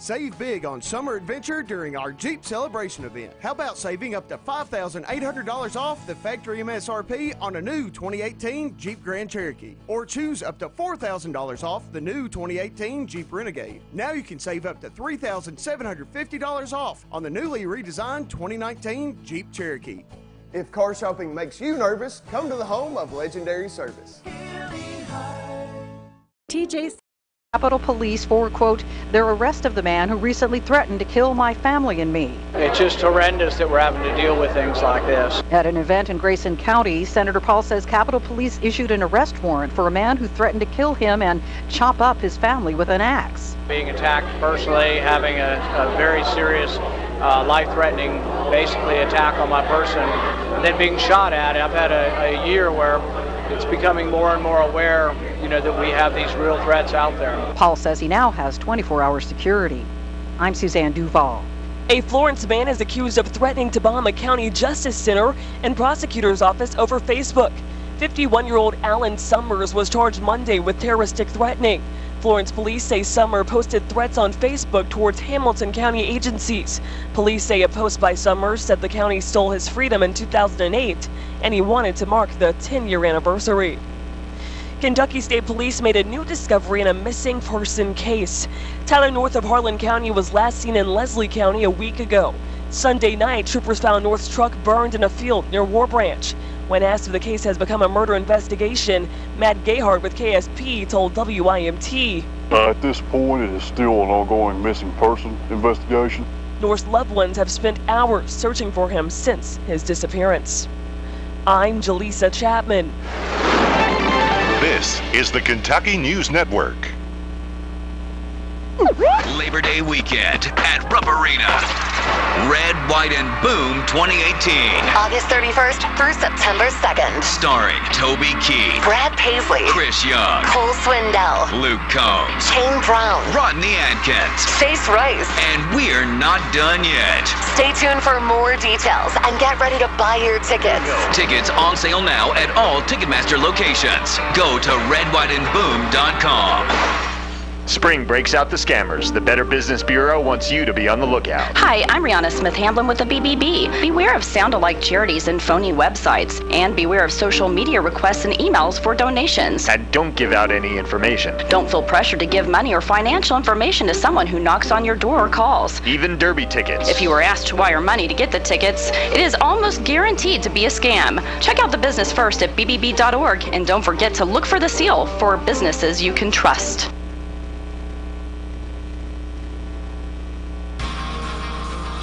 Save big on summer adventure during our Jeep Celebration event. How about saving up to $5,800 off the factory MSRP on a new 2018 Jeep Grand Cherokee? Or choose up to $4,000 off the new 2018 Jeep Renegade. Now you can save up to $3,750 off on the newly redesigned 2019 Jeep Cherokee. If car shopping makes you nervous, come to the home of legendary service. TJ's Capitol Police for, quote, their arrest of the man who recently threatened to kill my family and me. It's just horrendous that we're having to deal with things like this. At an event in Grayson County, Senator Paul says Capitol Police issued an arrest warrant for a man who threatened to kill him and chop up his family with an axe. Being attacked personally, having a very serious, life-threatening, basically attack on my person, and then being shot at. I've had a year where it's becoming more and more aware, that we have these real threats out there. Paul says he now has 24-hour security. I'm Suzanne Duval. A Florence man is accused of threatening to bomb a county justice center and prosecutor's office over Facebook. 51-year-old Alan Summers was charged Monday with terroristic threatening. Florence police say Summer posted threats on Facebook towards Hamilton County agencies. Police say a post by Summers said the county stole his freedom in 2008, and he wanted to mark the 10-year anniversary. Kentucky State Police made a new discovery in a missing person case. Tyler north of Harlan County was last seen in Leslie County a week ago. Sunday night, troopers found North's truck burned in a field near War Branch. When asked if the case has become a murder investigation, Matt Gayhart with KSP told WIMT. At this point, it is still an ongoing missing person investigation. North's loved ones have spent hours searching for him since his disappearance. I'm Jaleesa Chapman. This is the Kentucky News Network. Labor Day weekend at Rupp Arena. Red, White, and Boom 2018. August 31st through September 2nd. Starring Toby Keith, Brad Paisley, Chris Young, Cole Swindell, Luke Combs, Shane Brown, Rodney Adkins, Chase Rice. And we're not done yet. Stay tuned for more details and get ready to buy your tickets. Tickets on sale now at all Ticketmaster locations. Go to redwhiteandboom.com. Spring breaks out the scammers. The Better Business Bureau wants you to be on the lookout. Hi, I'm Rihanna Smith-Hamblin with the BBB. Beware of sound-alike charities and phony websites, and beware of social media requests and emails for donations. And don't give out any information. Don't feel pressured to give money or financial information to someone who knocks on your door or calls. Even derby tickets. If you were asked to wire money to get the tickets, it is almost guaranteed to be a scam. Check out the business first at bbb.org, and don't forget to look for the seal for businesses you can trust.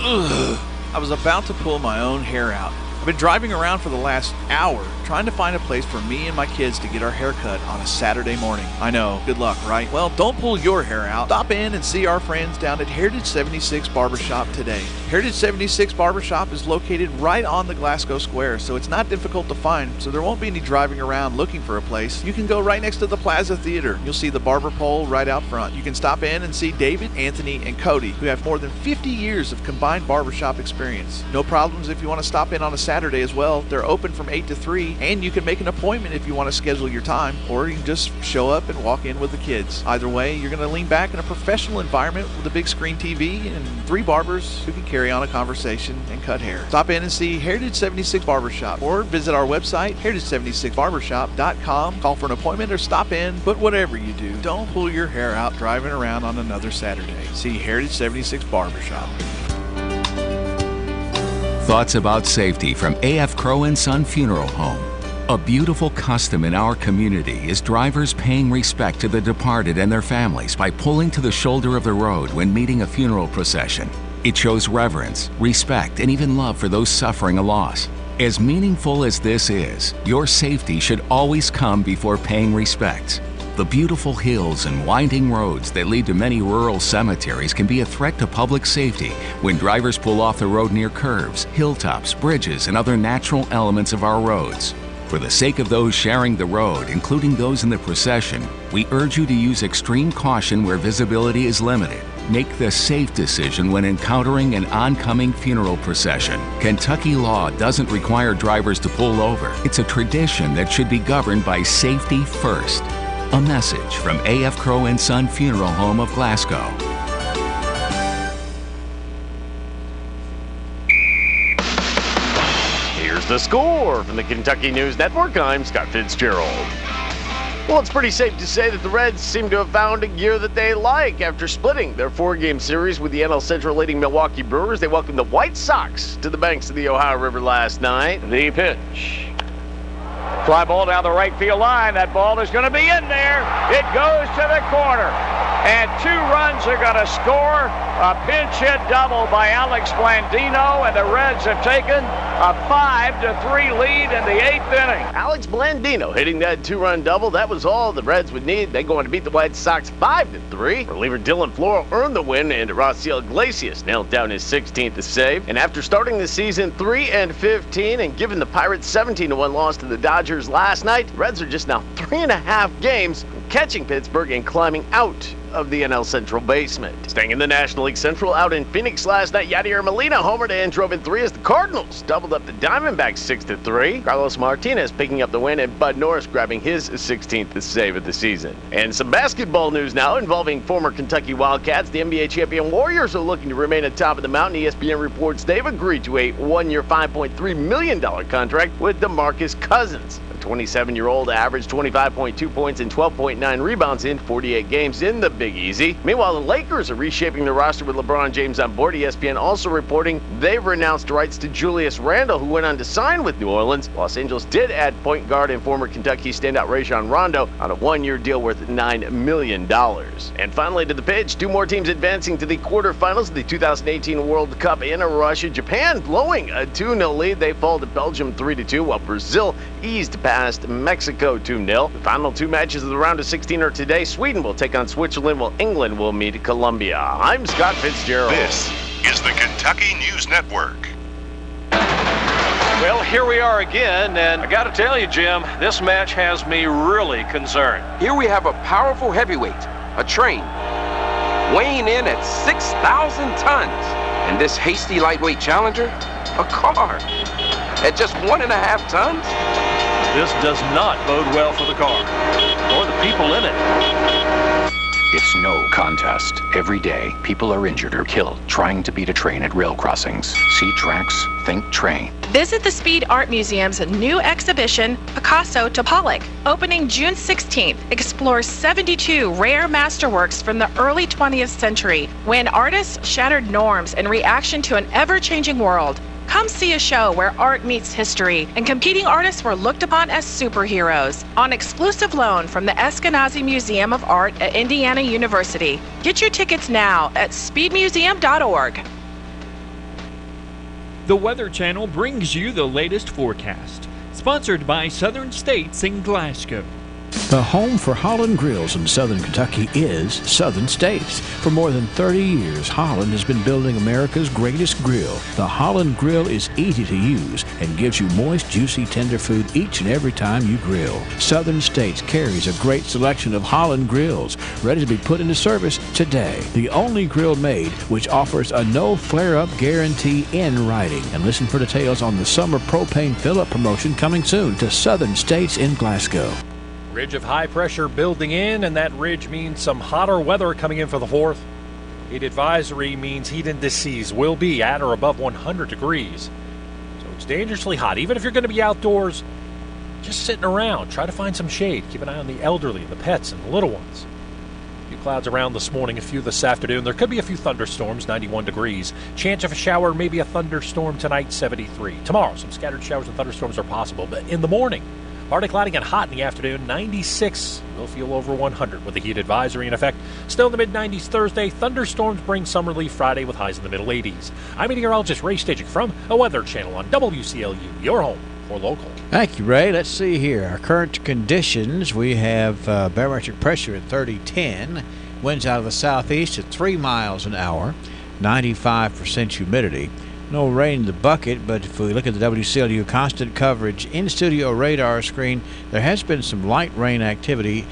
I was about to pull my own hair out. I've been driving around for the last hour trying to find a place for me and my kids to get our hair cut on a Saturday morning. I know, good luck, right? Well, don't pull your hair out. Stop in and see our friends down at Heritage 76 Barbershop today. Heritage 76 Barbershop is located right on the Glasgow Square, so it's not difficult to find, so there won't be any driving around looking for a place. You can go right next to the Plaza Theater. You'll see the barber pole right out front. You can stop in and see David, Anthony, and Cody, who have more than 50 years of combined barbershop experience. No problems if you want to stop in on a Saturday as well. They're open from 8 to 3, and you can make an appointment if you want to schedule your time, or you can just show up and walk in with the kids. Either way, you're going to lean back in a professional environment with a big screen TV and 3 barbers who can carry on a conversation and cut hair. Stop in and see Heritage 76 Barbershop, or visit our website, heritage76barbershop.com. Call for an appointment or stop in, but whatever you do, don't pull your hair out driving around on another Saturday. See Heritage 76 Barbershop. Thoughts about safety from A.F. Crow & Son Funeral Home. A beautiful custom in our community is drivers paying respect to the departed and their families by pulling to the shoulder of the road when meeting a funeral procession. It shows reverence, respect, and even love for those suffering a loss. As meaningful as this is, your safety should always come before paying respects. The beautiful hills and winding roads that lead to many rural cemeteries can be a threat to public safety when drivers pull off the road near curves, hilltops, bridges, and other natural elements of our roads. For the sake of those sharing the road, including those in the procession, we urge you to use extreme caution where visibility is limited. Make the safe decision when encountering an oncoming funeral procession. Kentucky law doesn't require drivers to pull over. It's a tradition that should be governed by safety first. A message from A.F. Crow & Son Funeral Home of Glasgow. Here's the score from the Kentucky News Network. I'm Scott Fitzgerald. Well, it's pretty safe to say that the Reds seem to have found a gear that they like. After splitting their 4-game series with the NL Central leading Milwaukee Brewers, they welcomed the White Sox to the banks of the Ohio River last night. The pitch. Fly ball down the right field line. That ball is going to be in there. It goes to the corner. And 2 runs are going to score. A pinch hit double by Alex Blandino, and the Reds have taken a 5-3 lead in the 8th inning. Alex Blandino hitting that 2-run double. That was all the Reds would need. They go on to beat the White Sox 5-3. Reliever Dylan Floro earned the win, and Raciel Iglesias nailed down his 16th save. And after starting the season 3-15 and giving the Pirates 17-1 loss to the Dodgers last night, the Reds are just now 3.5 games from catching Pittsburgh and climbing out of the NL Central basement. Staying in the National League Central, out in Phoenix last night, Yadier Molina homered and drove in 3 as the Cardinals doubled up the Diamondbacks 6-3. Carlos Martinez picking up the win, and Bud Norris grabbing his 16th save of the season. And some basketball news now involving former Kentucky Wildcats. The NBA champion Warriors are looking to remain atop of the mountain. ESPN reports they've agreed to a 1-year, $5.3 million contract with DeMarcus Cousins. 27-year-old averaged 25.2 points and 12.9 rebounds in 48 games in the Big Easy. Meanwhile, the Lakers are reshaping their roster with LeBron James on board. ESPN also reporting they've renounced rights to Julius Randle, who went on to sign with New Orleans. Los Angeles did add point guard and former Kentucky standout Rajon Rondo on a 1-year deal worth $9 million. And finally to the pitch, 2 more teams advancing to the quarterfinals of the 2018 World Cup in Russia. Japan blowing a 2-0 lead. They fall to Belgium 3-2, while Brazil eased past Mexico 2-0. The final 2 matches of the round of 16 are today. Sweden will take on Switzerland, while England will meet Colombia. I'm Scott Fitzgerald. This is the Kentucky News Network. Well, here we are again, and I got to tell you, Jim, this match has me really concerned. Here we have a powerful heavyweight, a train, weighing in at 6,000 tons. And this hasty lightweight challenger, a car, at just 1.5 tons. This does not bode well for the car or the people in it. It's no contest. Every day, people are injured or killed trying to beat a train at rail crossings. See tracks, think train. Visit the Speed Art Museum's new exhibition, Picasso to Pollock. Opening June 16th, explores 72 rare masterworks from the early 20th century, when artists shattered norms in reaction to an ever-changing world. Come see a show where art meets history and competing artists were looked upon as superheroes on exclusive loan from the Eskenazi Museum of Art at Indiana University. Get your tickets now at speedmuseum.org. The Weather Channel brings you the latest forecast. Sponsored by Southern States in Glasgow. The home for Holland Grills in Southern Kentucky is Southern States. For more than 30 years, Holland has been building America's greatest grill. The Holland Grill is easy to use and gives you moist, juicy, tender food each and every time you grill. Southern States carries a great selection of Holland Grills ready to be put into service today. The only grill made which offers a no flare-up guarantee in writing. And listen for details on the summer propane fill-up promotion coming soon to Southern States in Glasgow. Ridge of high pressure building in, and that ridge means some hotter weather coming in for the 4th. Heat advisory means heat indices will be at or above 100 degrees. So it's dangerously hot. Even if you're going to be outdoors, just sitting around, try to find some shade. Keep an eye on the elderly, the pets, and the little ones. A few clouds around this morning, a few this afternoon. There could be a few thunderstorms, 91 degrees. Chance of a shower, maybe a thunderstorm tonight, 73. Tomorrow, some scattered showers and thunderstorms are possible, but in the morning, partly cloudy and hot in the afternoon, 96. We'll feel over 100 with a heat advisory in effect. Still in the mid-90s Thursday. Thunderstorms bring some relief Friday with highs in the middle 80s. I'm meteorologist Ray Staging from a Weather Channel on WCLU, your home for local. Thank you, Ray. Let's see here. Our current conditions. We have barometric pressure at 3010. Winds out of the southeast at 3 miles an hour. 95% humidity. No rain in the bucket, but if we look at the WCLU constant coverage in-studio radar screen, there has been some light rain activity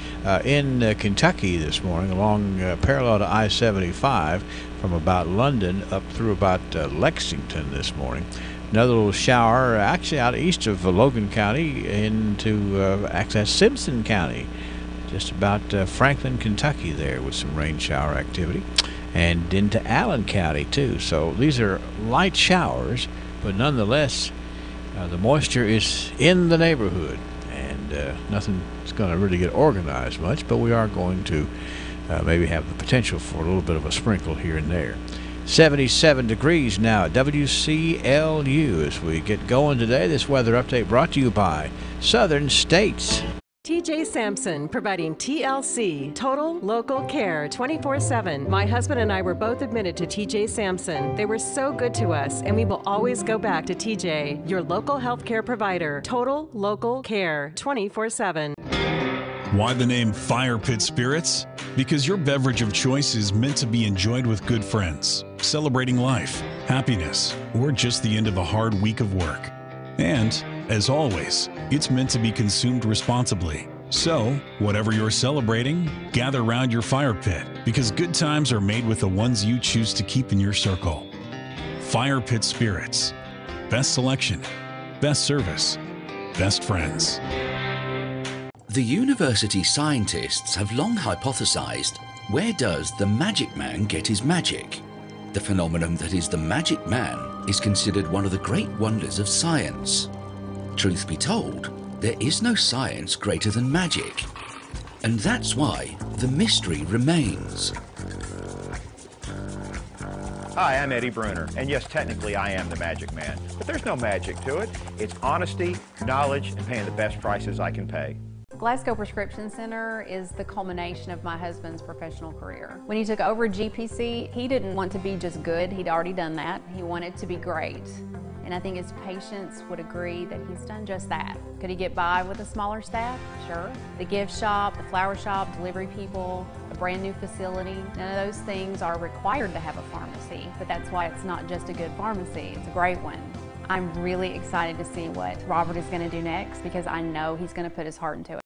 in Kentucky this morning along parallel to I-75 from about London up through about Lexington this morning. Another little shower actually out east of Logan County into access Simpson County, just about Franklin, Kentucky there with some rain shower activity. And into Allen County, too. So these are light showers, but nonetheless, the moisture is in the neighborhood. And nothing's going to really get organized much, but we are going to maybe have the potential for a little bit of a sprinkle here and there. 77 degrees now at WCLU as we get going today. This weather update brought to you by Southern States. TJ Sampson, providing TLC, Total Local Care, 24/7. My husband and I were both admitted to TJ Sampson. They were so good to us, and we will always go back to TJ, your local health care provider. Total Local Care, 24/7. Why the name Fire Pit Spirits? Because your beverage of choice is meant to be enjoyed with good friends, celebrating life, happiness, or just the end of a hard week of work. And, as always, it's meant to be consumed responsibly. So, whatever you're celebrating, gather around your fire pit, because good times are made with the ones you choose to keep in your circle. Fire Pit Spirits. Best selection, best service, best friends. The university scientists have long hypothesized, where does the magic man get his magic? The phenomenon that is the magic man is considered one of the great wonders of science. Truth be told, there is no science greater than magic. And that's why the mystery remains. Hi, I'm Eddie Bruner, and yes, technically I am the magic man. But there's no magic to it. It's honesty, knowledge, and paying the best prices I can pay. Glasgow Prescription Center is the culmination of my husband's professional career. When he took over GPC, he didn't want to be just good. He'd already done that. He wanted to be great. And I think his patients would agree that he's done just that. Could he get by with a smaller staff? Sure. The gift shop, the flower shop, delivery people, a brand new facility, none of those things are required to have a pharmacy, but that's why it's not just a good pharmacy, it's a great one. I'm really excited to see what Robert is going to do next because I know he's going to put his heart into it.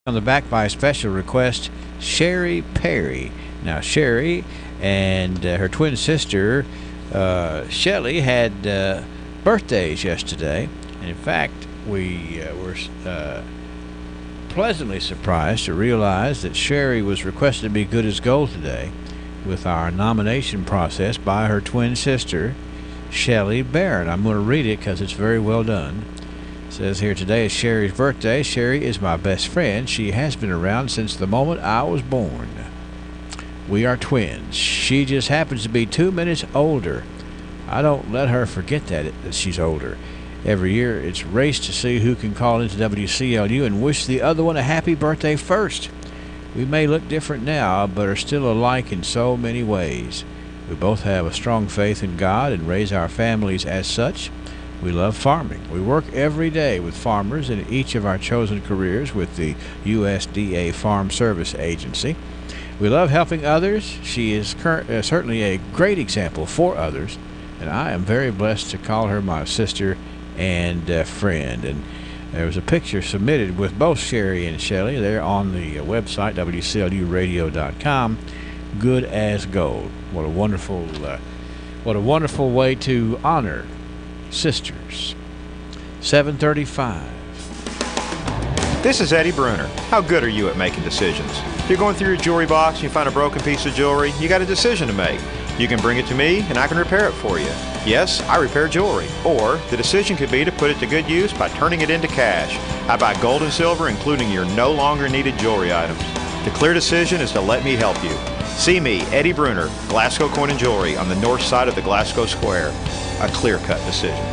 On the back by a special request, Sherry Perry. Now, Sherry and her twin sister, Shelley, had birthdays yesterday. And in fact, we were pleasantly surprised to realize that Sherry was requested to be good as gold today with our nomination process by her twin sister, Shelley Barrett. I'm going to read it because it's very well done. It says here, today is Sherry's birthday. Sherry is my best friend. She has been around since the moment I was born. We are twins. She just happens to be 2 minutes older. I don't let her forget that she's older. Every year, it's race to see who can call into WCLU and wish the other one a happy birthday first. We may look different now, but are still alike in so many ways. We both have a strong faith in God and raise our families as such. We love farming. We work every day with farmers in each of our chosen careers with the USDA Farm Service Agency. We love helping others. She is certainly a great example for others, and I am very blessed to call her my sister and friend. And there was a picture submitted with both Sherry and Shelley there on the website, WCLUradio.com. Good as gold. What a wonderful way to honor sisters. 7:35. This is Eddie Bruner. How good are you at making decisions? If you're going through your jewelry box and you find a broken piece of jewelry, you got a decision to make. You can bring it to me and I can repair it for you. Yes, I repair jewelry. Or the decision could be to put it to good use by turning it into cash. I buy gold and silver, including your no longer needed jewelry items. The clear decision is to let me help you. See me, Eddie Bruner, Glasgow Coin and Jewelry on the north side of the Glasgow Square. A clear-cut decision.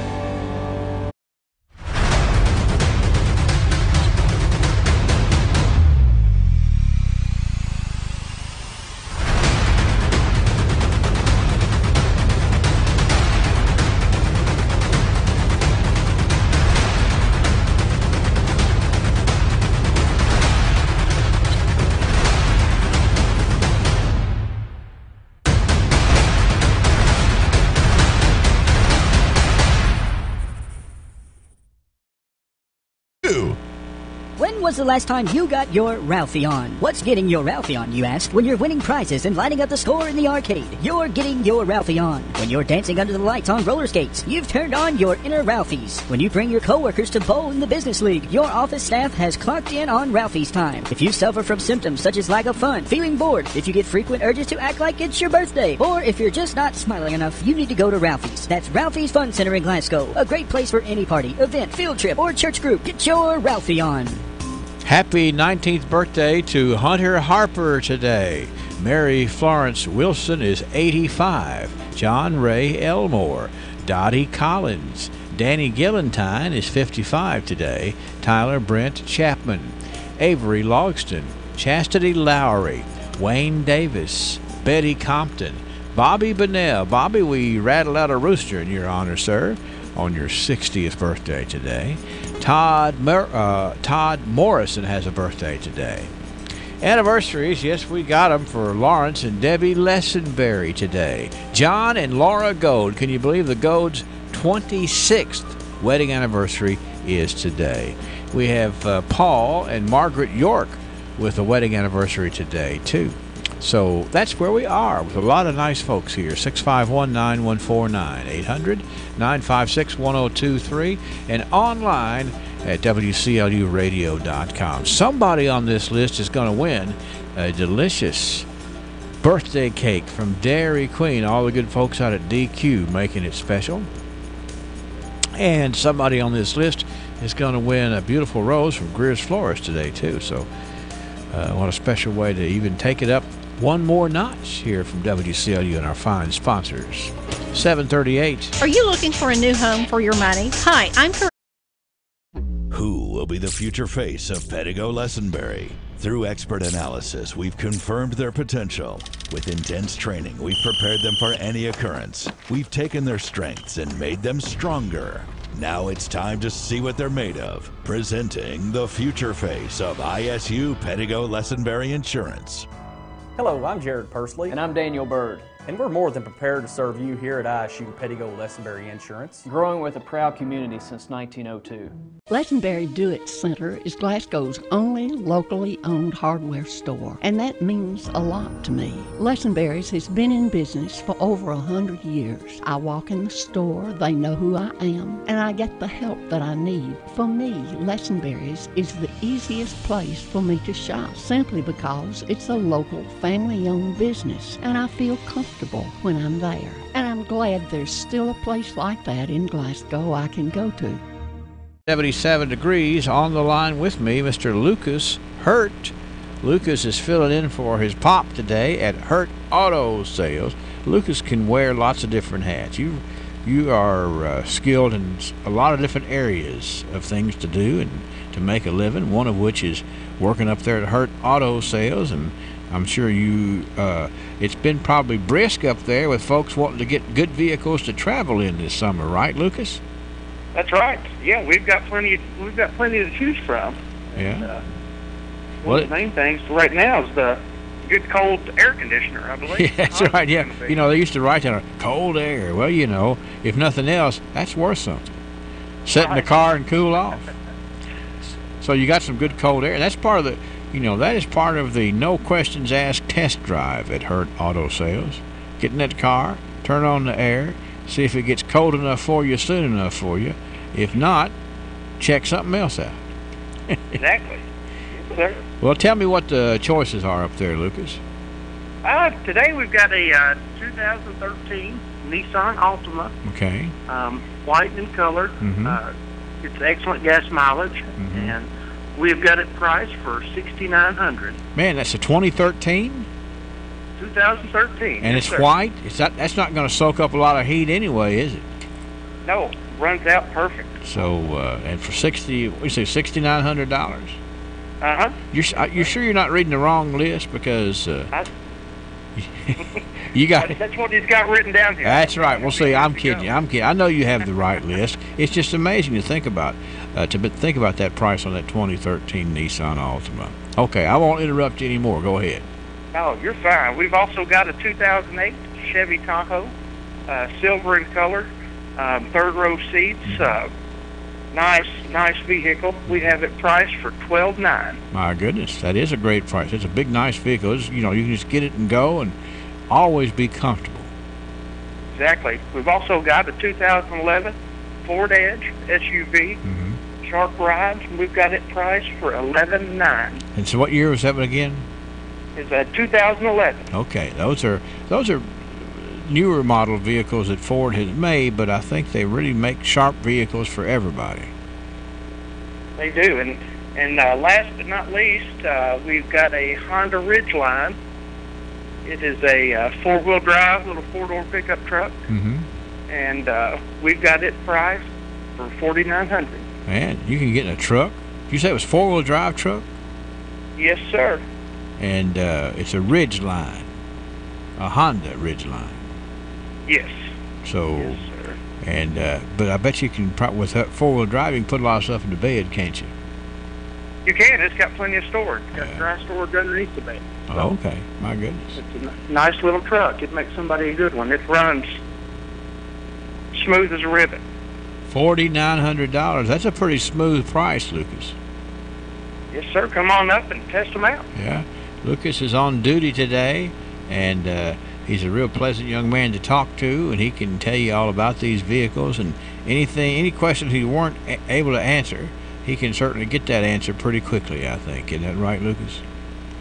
When was the last time you got your Ralphie on? What's getting your Ralphie on, you ask? When you're winning prizes and lighting up the score in the arcade, you're getting your Ralphie on. When you're dancing under the lights on roller skates, you've turned on your inner Ralphies. When you bring your coworkers to bowl in the business league, your office staff has clocked in on Ralphie's time. If you suffer from symptoms such as lack of fun, feeling bored, if you get frequent urges to act like it's your birthday, or if you're just not smiling enough, you need to go to Ralphie's. That's Ralphie's Fun Center in Glasgow. A great place for any party, event, field trip, or church group. Get your Ralphie on. Happy 19th birthday to Hunter Harper today. Mary Florence Wilson is 85. John Ray Elmore. Dottie Collins. Danny Gillentine is 55 today. Tyler Brent Chapman. Avery Logston. Chastity Lowry. Wayne Davis. Betty Compton. Bobby Bonnell. Bobby, we rattled out a rooster in your honor, sir, on your 60th birthday today. Todd Morrison has a birthday today. Anniversaries, yes, we got them for Lawrence and Debbie Lessenberry today. John and Laura Gold. Can you believe the Gold's 26th wedding anniversary is today? We have Paul and Margaret York with a wedding anniversary today, too. So that's where we are with a lot of nice folks here. 651-9149, 800-956-1023, and online at WCLUradio.com. Somebody on this list is going to win a delicious birthday cake from Dairy Queen. All the good folks out at DQ making it special. And somebody on this list is going to win a beautiful rose from Greer's Florist today, too. So what a special way to even take it up one more notch here from WCLU and our fine sponsors. 738. Are you looking for a new home for your money? Hi, I'm Who will be the future face of Pettigo Lessenberry? Through expert analysis, we've confirmed their potential. With intense training, we've prepared them for any occurrence. We've taken their strengths and made them stronger. Now it's time to see what they're made of. Presenting the future face of ISU Pettigo Lessenberry Insurance. Hello, I'm Jared Pursley. And I'm Daniel Bird. And we're more than prepared to serve you here at ISU Pettigo Lessenberry Insurance. Growing with a proud community since 1902. Lessenberry Do-It Center is Glasgow's only locally owned hardware store, and that means a lot to me. Lessenberry's has been in business for over 100 years. I walk in the store, they know who I am, and I get the help that I need. For me, Lessenberry's is the easiest place for me to shop, simply because it's a local, family-owned business, and I feel comfortable when I'm there. And I'm glad there's still a place like that in Glasgow I can go to. 77 degrees. On the line with me, Mr. Lucas Hurt. Lucas is filling in for his pop today at Hurt Auto Sales. Lucas can wear lots of different hats. You've you are skilled in a lot of different areas of things to do and to make a living, one of which is working up there at Hurt Auto Sales, and I'm sure you it's been probably brisk up there with folks wanting to get good vehicles to travel in this summer, right, Lucas? That's right. Yeah, we've got plenty to choose from. Yeah. One of the main things right now is the good cold air conditioner, I believe. Yeah, that's right. Yeah, you know, they used to write down cold air. Well, you know, if nothing else, that's worth something. Sit in the car and cool off. So you got some good cold air. That's part of the, you know, that is part of the no questions asked test drive at Hurt Auto Sales. Get in that car, turn on the air, see if it gets cold enough for you, soon enough for you. If not, check something else out. Exactly. Yes, sir. Well, tell me what the choices are up there, Lucas. Today we've got a 2013 Nissan Altima. Okay. White in color. Mhm. It's excellent gas mileage, and we've got it priced for $6,900. Man, that's a 2013? 2013. And yes, it's sir. white? That's not going to soak up a lot of heat anyway, is it? No, runs out perfect. So, and for $6,900? Uh-huh. You're sure you're not reading the wrong list? Because you got... That's what he's got written down here. That's right. Well, see, I'm kidding you. I know you have the right list. It's just amazing to think about that price on that 2013 Nissan Altima. Okay, I won't interrupt you anymore. Go ahead. Oh, you're fine. We've also got a 2008 Chevy Tahoe, silver in color, third row seats, nice vehicle. We have it priced for $12,900. My goodness, that is a great price. It's a big, nice vehicle. It's, you know, you can just get it and go and always be comfortable. Exactly. We've also got a 2011 Ford Edge SUV, sharp rides. We've got it priced for $11,900. And so, what year was that one again? It's a 2011. Okay, those are newer model vehicles that Ford has made, but I think they really make sharp vehicles for everybody. They do, and last but not least, we've got a Honda Ridgeline. It is a four-wheel drive, little four-door pickup truck, and we've got it priced for $4,900. Man, you can get in a truck. Did you say it was four-wheel drive truck? Yes, sir. And it's a Ridgeline, a Honda Ridgeline. Yes. So, yes, sir. And but I bet you can with four-wheel drive, you can put a lot of stuff in the bed, can't you? You can. It's got plenty of storage. It's got dry storage underneath the bed. So oh, okay. My goodness. It's a nice little truck. It makes somebody a good one. It runs smooth as a ribbon. $4,900. That's a pretty smooth price, Lucas. Yes, sir. Come on up and test them out. Yeah. Lucas is on duty today, and he's a real pleasant young man to talk to, and he can tell you all about these vehicles and any questions he weren't able to answer. He can certainly get that answer pretty quickly, I think. Isn't that right, Lucas?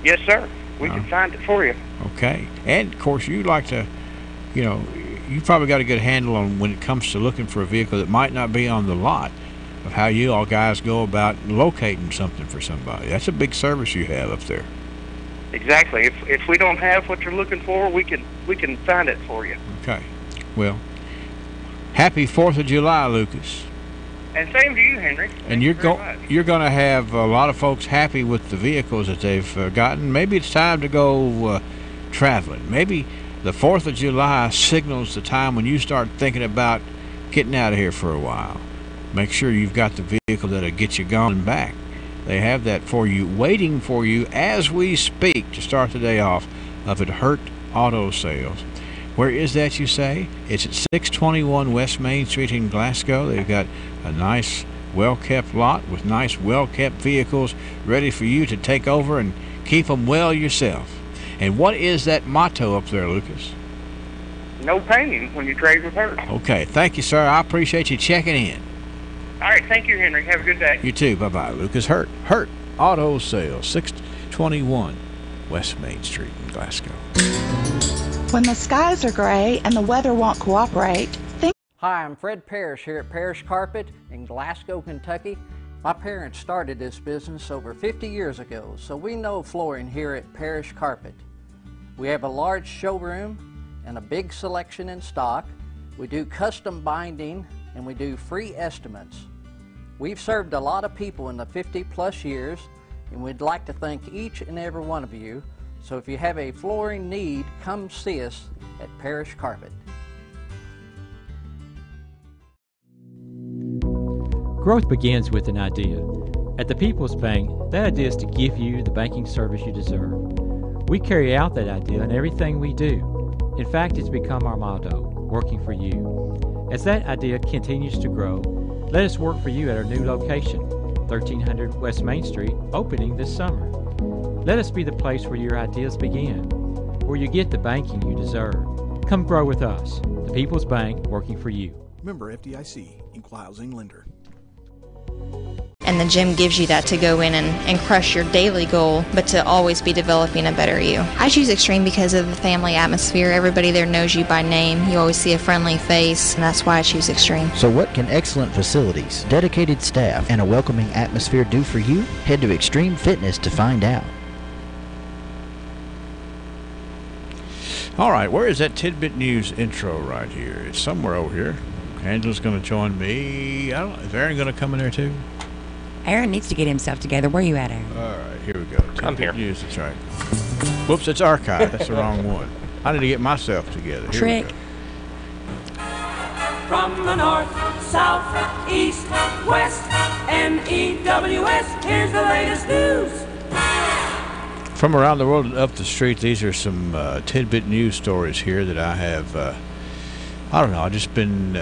Yes, sir. We can find it for you. Okay. And, of course, you like to, you know, you probably got a good handle on when it comes to looking for a vehicle that might not be on the lot, of how you all guys go about locating something for somebody. That's a big service you have up there. Exactly. If we don't have what you're looking for, we can find it for you. Okay. Well, happy 4th of July, Lucas. And same to you, Henry. And you're going to have a lot of folks happy with the vehicles that they've gotten. Maybe it's time to go traveling. Maybe the 4th of July signals the time when you start thinking about getting out of here for a while. Make sure you've got the vehicle that'll get you gone and back. They have that for you, waiting for you as we speak to start the day off up at Hurt Auto Sales. Where is that, you say? It's at 621 West Main Street in Glasgow. They've got a nice, well-kept lot with nice, well-kept vehicles ready for you to take over and keep them well yourself. And what is that motto up there, Lucas? No painting when you trade with Hurt. Okay, thank you, sir. I appreciate you checking in. All right, thank you, Henry. Have a good day. You too. Bye-bye. Lucas Hurt Auto Sales, 621 West Main Street in Glasgow. When the skies are gray and the weather won't cooperate, Hi, I'm Fred Parrish here at Parrish Carpet in Glasgow, Kentucky. My parents started this business over 50 years ago, so we know flooring here at Parrish Carpet. We have a large showroom and a big selection in stock. We do custom binding, and we do free estimates. We've served a lot of people in the 50-plus years, and we'd like to thank each and every one of you. So if you have a flooring need, come see us at Parish Carpet. Growth begins with an idea. At the People's Bank, that idea is to give you the banking service you deserve. We carry out that idea in everything we do. In fact, it's become our motto, working for you. As that idea continues to grow, let us work for you at our new location, 1300 West Main Street, opening this summer. Let us be the place where your ideas begin, where you get the banking you deserve. Come grow with us. The People's Bank, working for you. Member FDIC, Equal Housing Lender. And the gym gives you that to go in and crush your daily goal, but to always be developing a better you. I choose Extreme because of the family atmosphere. Everybody there knows you by name. You always see a friendly face, and that's why I choose Extreme. So what can excellent facilities, dedicated staff, and a welcoming atmosphere do for you? Head to Extreme Fitness to find out. All right, where is that Tidbit News intro right here? It's somewhere over here. Angela's going to join me. I don't know. Is Aaron going to come in there too? Aaron needs to get himself together. Where are you at, Aaron? All right, here we go. I'm here. News, that's right. Whoops, it's archive. That's the wrong one. I need to get myself together. Here Trick. we go. From the north, south, east, west, MEWS, here's the latest news. From around the world and up the street, these are some tidbit news stories here that I have, I don't know, I've just been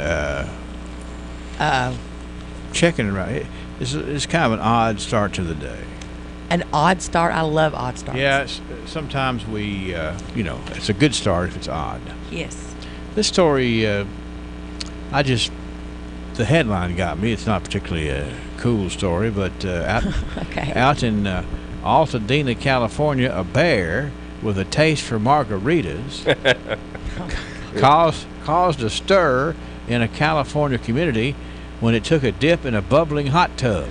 checking around. It's kind of an odd start to the day. An odd start? I love odd starts. Yeah, sometimes we, it's a good start if it's odd. Yes. This story, the headline got me. It's not particularly a cool story, but out in Altadena, California, a bear with a taste for margaritas caused a stir in a California community when it took a dip in a bubbling hot tub.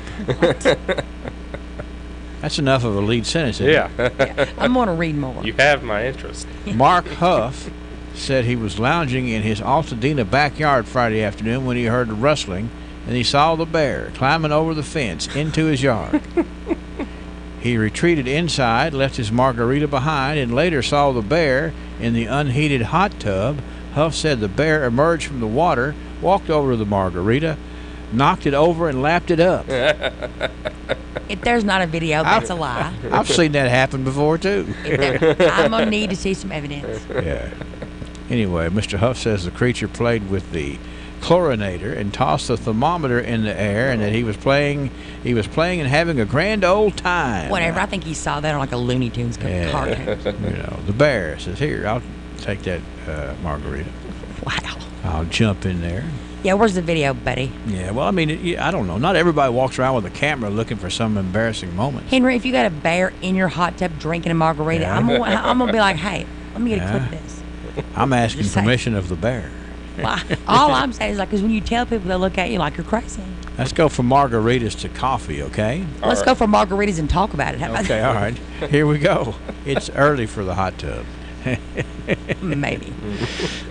That's enough of a lead sentence, isn't it? Yeah. I'm going to read more. You have my interest. Mark Huff said he was lounging in his Altadena backyard Friday afternoon when he heard rustling, and he saw the bear climbing over the fence into his yard. He retreated inside, left his margarita behind, and later saw the bear in the unheated hot tub. Huff said the bear emerged from the water, walked over to the margarita, knocked it over, and lapped it up. If there's not a video, that's a lie. I've seen that happen before, too. I'm going to need to see some evidence. Yeah. Anyway, Mr. Huff says the creature played with the chlorinator and tossed the thermometer in the air, and that he was playing and having a grand old time. Whatever. I think he saw that on like a Looney Tunes cartoon. The bear says, "Here, I'll take that margarita." Wow. I'll jump in there. Yeah, where's the video, buddy? Yeah, well, I mean, I don't know. Not everybody walks around with a camera looking for some embarrassing moment. Henry, if you got a bear in your hot tub drinking a margarita, Yeah. I'm gonna be like, hey, let me get a clip of this. I'm asking Just say- permission of the bear. Well, all I'm saying is, like, because when you tell people, they'll look at you like you're crazy. Let's go from margaritas to coffee, okay? Let's go for margaritas and talk about it. How about Okay, that? all right. Here we go. It's early for the hot tub. Maybe.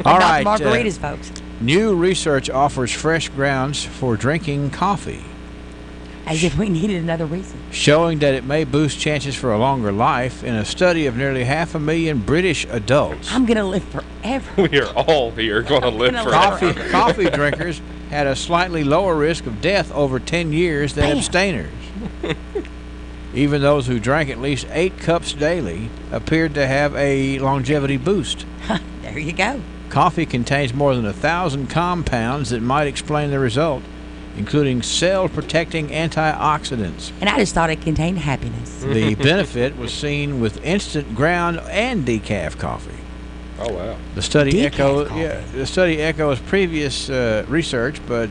All Not right. margaritas, folks. New research offers fresh grounds for drinking coffee, As if we needed another reason. showing that it may boost chances for a longer life. In a study of nearly 500,000 British adults, I'm going to live forever. We are all here going to live forever. coffee drinkers had a slightly lower risk of death over 10 years than Bam. abstainers. Even those who drank at least 8 cups daily appeared to have a longevity boost. There you go. Coffee contains more than 1,000 compounds that might explain the result, including cell-protecting antioxidants. And I just thought it contained happiness. The benefit was seen with instant ground and decaf coffee. Oh wow! The study Decaf echoes previous research, but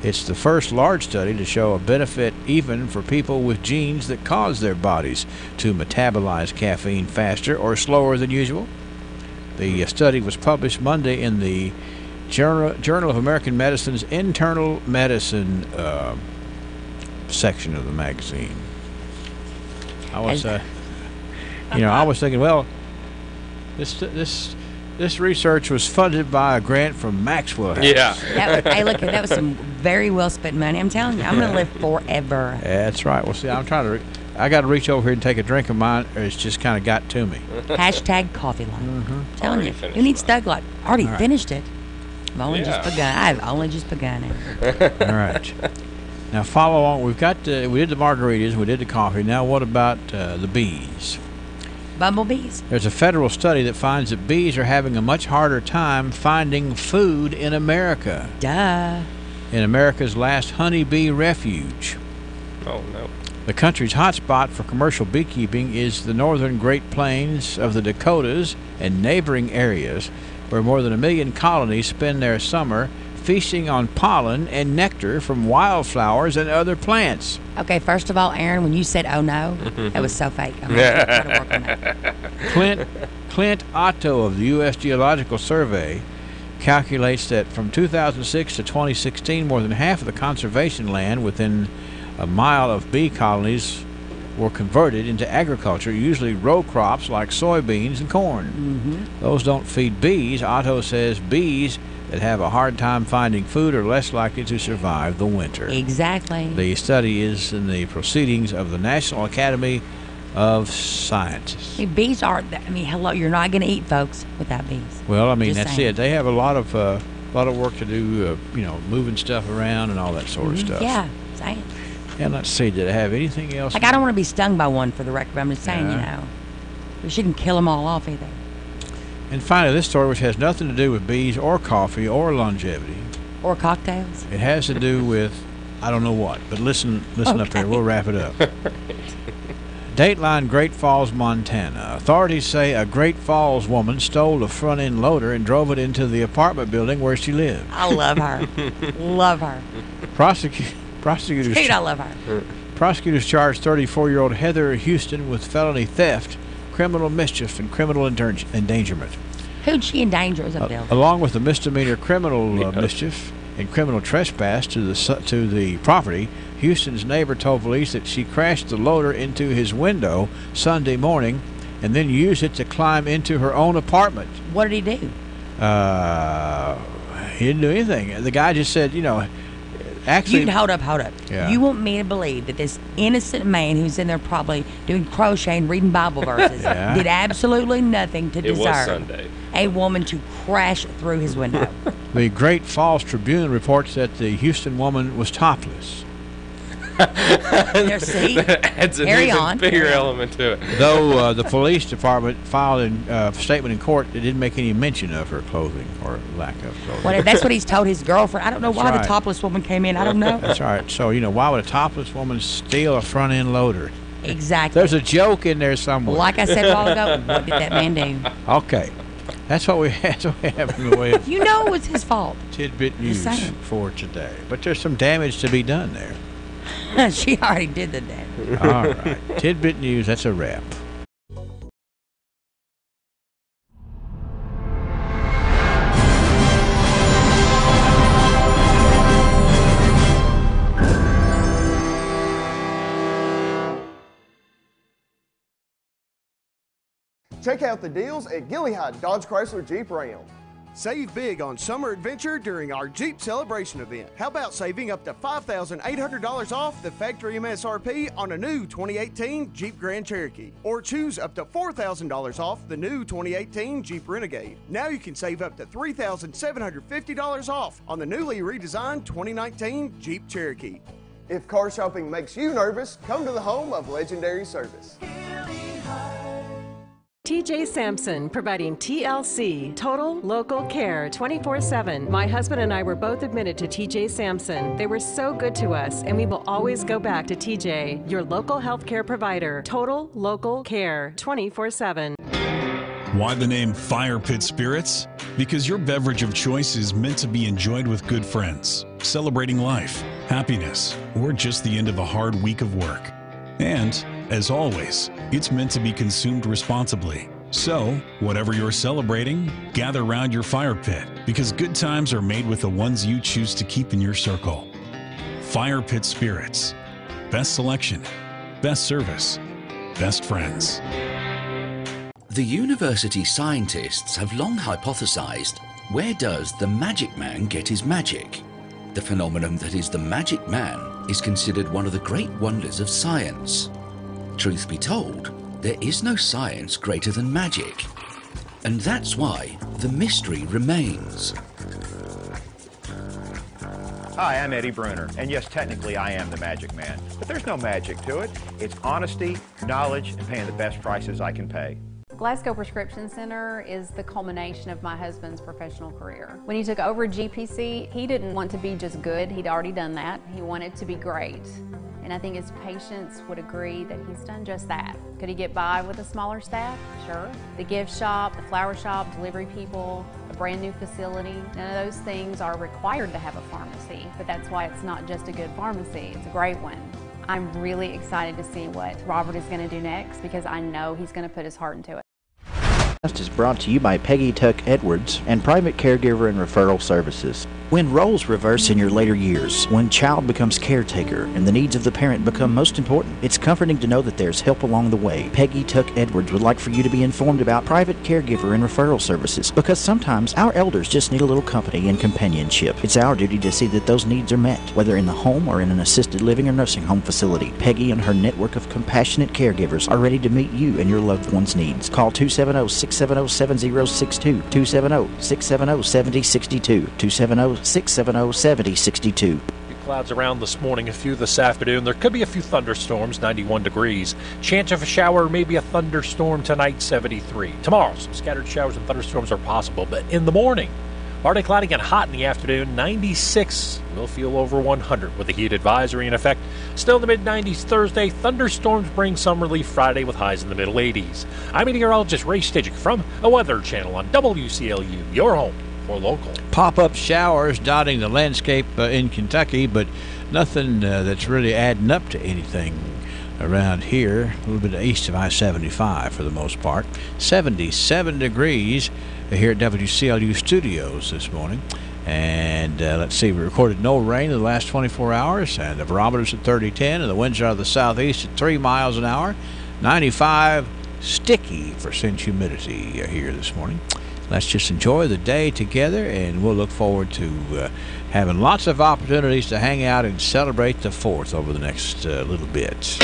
it's the first large study to show a benefit even for people with genes that cause their bodies to metabolize caffeine faster or slower than usual. The study was published Monday in the Journal of American Medicine's Internal Medicine section of the magazine. I was thinking, well, this This research was funded by a grant from Maxwell House. Yeah. Hey, look, that was some very well spent money. I'm telling you, I'm going to live forever. That's right. Well, see, I'm trying to. I got to reach over here and take a drink of mine, or it's just kind of got to me. Hashtag coffee life. I'm telling you, who needs Thug Life? Already finished it. I've only just begun. I've only just begun it. All right. Now follow on. We did the margaritas. We did the coffee. Now what about the bees? Bumblebees. There's a federal study that finds that bees are having a much harder time finding food in America. Duh. In America's last honeybee refuge. Oh, no. The country's hotspot for commercial beekeeping is the northern Great Plains of the Dakotas and neighboring areas, where more than 1 million colonies spend their summer feasting on pollen and nectar from wildflowers and other plants. Okay, first of all, Aaron, when you said "oh no," that was so fake. I'm going to try to work on that. Clint Otto of the U.S. Geological Survey calculates that from 2006 to 2016, more than half of the conservation land within a mile of bee colonies were converted into agriculture, usually row crops like soybeans and corn. Those don't feed bees. Otto says bees that have a hard time finding food are less likely to survive the winter. Exactly. The study is in the proceedings of the National Academy of Sciences. I mean, bees are, hello, you're not going to eat, folks, without bees. Well, I mean, Just that's saying. it. They have a lot of work to do, moving stuff around and all that sort of stuff. Yeah, saying. And let's see, did I have anything else? Like, I don't want to be stung by one, for the record, but I'm just saying, we shouldn't kill them all off either. And finally, this story, which has nothing to do with bees or coffee or longevity. Or cocktails. It has to do with, I don't know what, but listen up here. We'll wrap it up. Dateline, Great Falls, Montana. Authorities say a Great Falls woman stole a front-end loader and drove it into the apartment building where she lived. I love her. Love her. Prosecutors. Dude, I love her. Prosecutors charged 34-year-old Heather Houston with felony theft, criminal mischief, and criminal endangerment. Who'd she endanger as a building? Along with the misdemeanor criminal mischief and criminal trespass to the property, Houston's neighbor told police that she crashed the loader into his window Sunday morning and then used it to climb into her own apartment. What did he do? He didn't do anything. The guy just said, actually... Hold up. Yeah. You want me to believe that this innocent man who's in there probably doing crochet and reading Bible verses did absolutely nothing to deserve was Sunday. A woman to crash through his window? The Great Falls Tribune reports that the Houston woman was topless. There, see? That adds an even bigger element to it. Though the police department filed a statement in court that didn't make any mention of her clothing or lack of clothing. Well, that's what he's told his girlfriend. I don't know That's why right. the topless woman came in. I don't know. That's all right. So, why would a topless woman steal a front-end loader? Exactly. There's a joke in there somewhere. Like I said a while ago, what did that man do? Okay. That's what we have in the way of You know it was his fault. tidbit news saying. for today. But there's some damage to be done there. She already did the damage. All right. Tidbit news, that's a wrap. Check out the deals at Gilliard Dodge Chrysler Jeep Ram. Save big on summer adventure during our Jeep Celebration event. How about saving up to $5,800 off the factory MSRP on a new 2018 Jeep Grand Cherokee? Or choose up to $4,000 off the new 2018 Jeep Renegade. Now you can save up to $3,750 off on the newly redesigned 2019 Jeep Cherokee. If car shopping makes you nervous, come to the home of legendary service. TJ Sampson, providing TLC, Total Local Care, 24/7. My husband and I were both admitted to TJ Sampson. They were so good to us, and we will always go back to TJ, your local healthcare provider. Total Local Care, 24/7. Why the name Fire Pit Spirits? Because your beverage of choice is meant to be enjoyed with good friends, celebrating life, happiness, or just the end of a hard week of work. And, as always, it's meant to be consumed responsibly. So, whatever you're celebrating, gather around your fire pit, because good times are made with the ones you choose to keep in your circle. Fire Pit Spirits. Best selection, best service, best friends. The university scientists have long hypothesized, where does the magic man get his magic? The phenomenon that is the magic man is considered one of the great wonders of science. Truth be told, there is no science greater than magic. And that's why the mystery remains. Hi, I'm Eddie Bruner, and yes, technically I am the magic man, but there's no magic to it. It's honesty, knowledge, and paying the best prices I can pay. Glasgow Prescription Center is the culmination of my husband's professional career. When he took over GPC, he didn't want to be just good. He'd already done that. He wanted to be great. And I think his patients would agree that he's done just that. Could he get by with a smaller staff? Sure. The gift shop, the flower shop, delivery people, a brand new facility, none of those things are required to have a pharmacy, but that's why it's not just a good pharmacy, it's a great one. I'm really excited to see what Robert is going to do next because I know he's going to put his heart into it. Is brought to you by Peggy Tuck Edwards and Private Caregiver and Referral Services. When roles reverse in your later years, when child becomes caretaker and the needs of the parent become most important, it's comforting to know that there's help along the way. Peggy Tuck Edwards would like for you to be informed about Private Caregiver and Referral Services because sometimes our elders just need a little company and companionship. It's our duty to see that those needs are met, whether in the home or in an assisted living or nursing home facility. Peggy and her network of compassionate caregivers are ready to meet you and your loved one's needs. Call 270-670-7062, 270-670-7062, 270-670-7062. Clouds around this morning, a few this afternoon. There could be a few thunderstorms, 91 degrees. Chance of a shower, maybe a thunderstorm tonight, 73. Tomorrow, some scattered showers and thunderstorms are possible, but in the morning, partly cloudy and hot in the afternoon, 96. We'll feel over 100 with a heat advisory in effect. Still in the mid-90s Thursday. Thunderstorms bring some relief Friday with highs in the middle 80s. I'm meteorologist Ray Stidgick from a Weather Channel on WCLU, your home for local. Pop-up showers dotting the landscape in Kentucky, but nothing that's really adding up to anything around here. A little bit east of I-75 for the most part. 77 degrees here at WCLU Studios this morning. And let's see, we recorded no rain in the last 24 hours, and the barometer's at 30-10, and the winds are out of the southeast at 3 miles an hour. 95 sticky % humidity here this morning. Let's just enjoy the day together, and we'll look forward to having lots of opportunities to hang out and celebrate the 4th over the next little bit.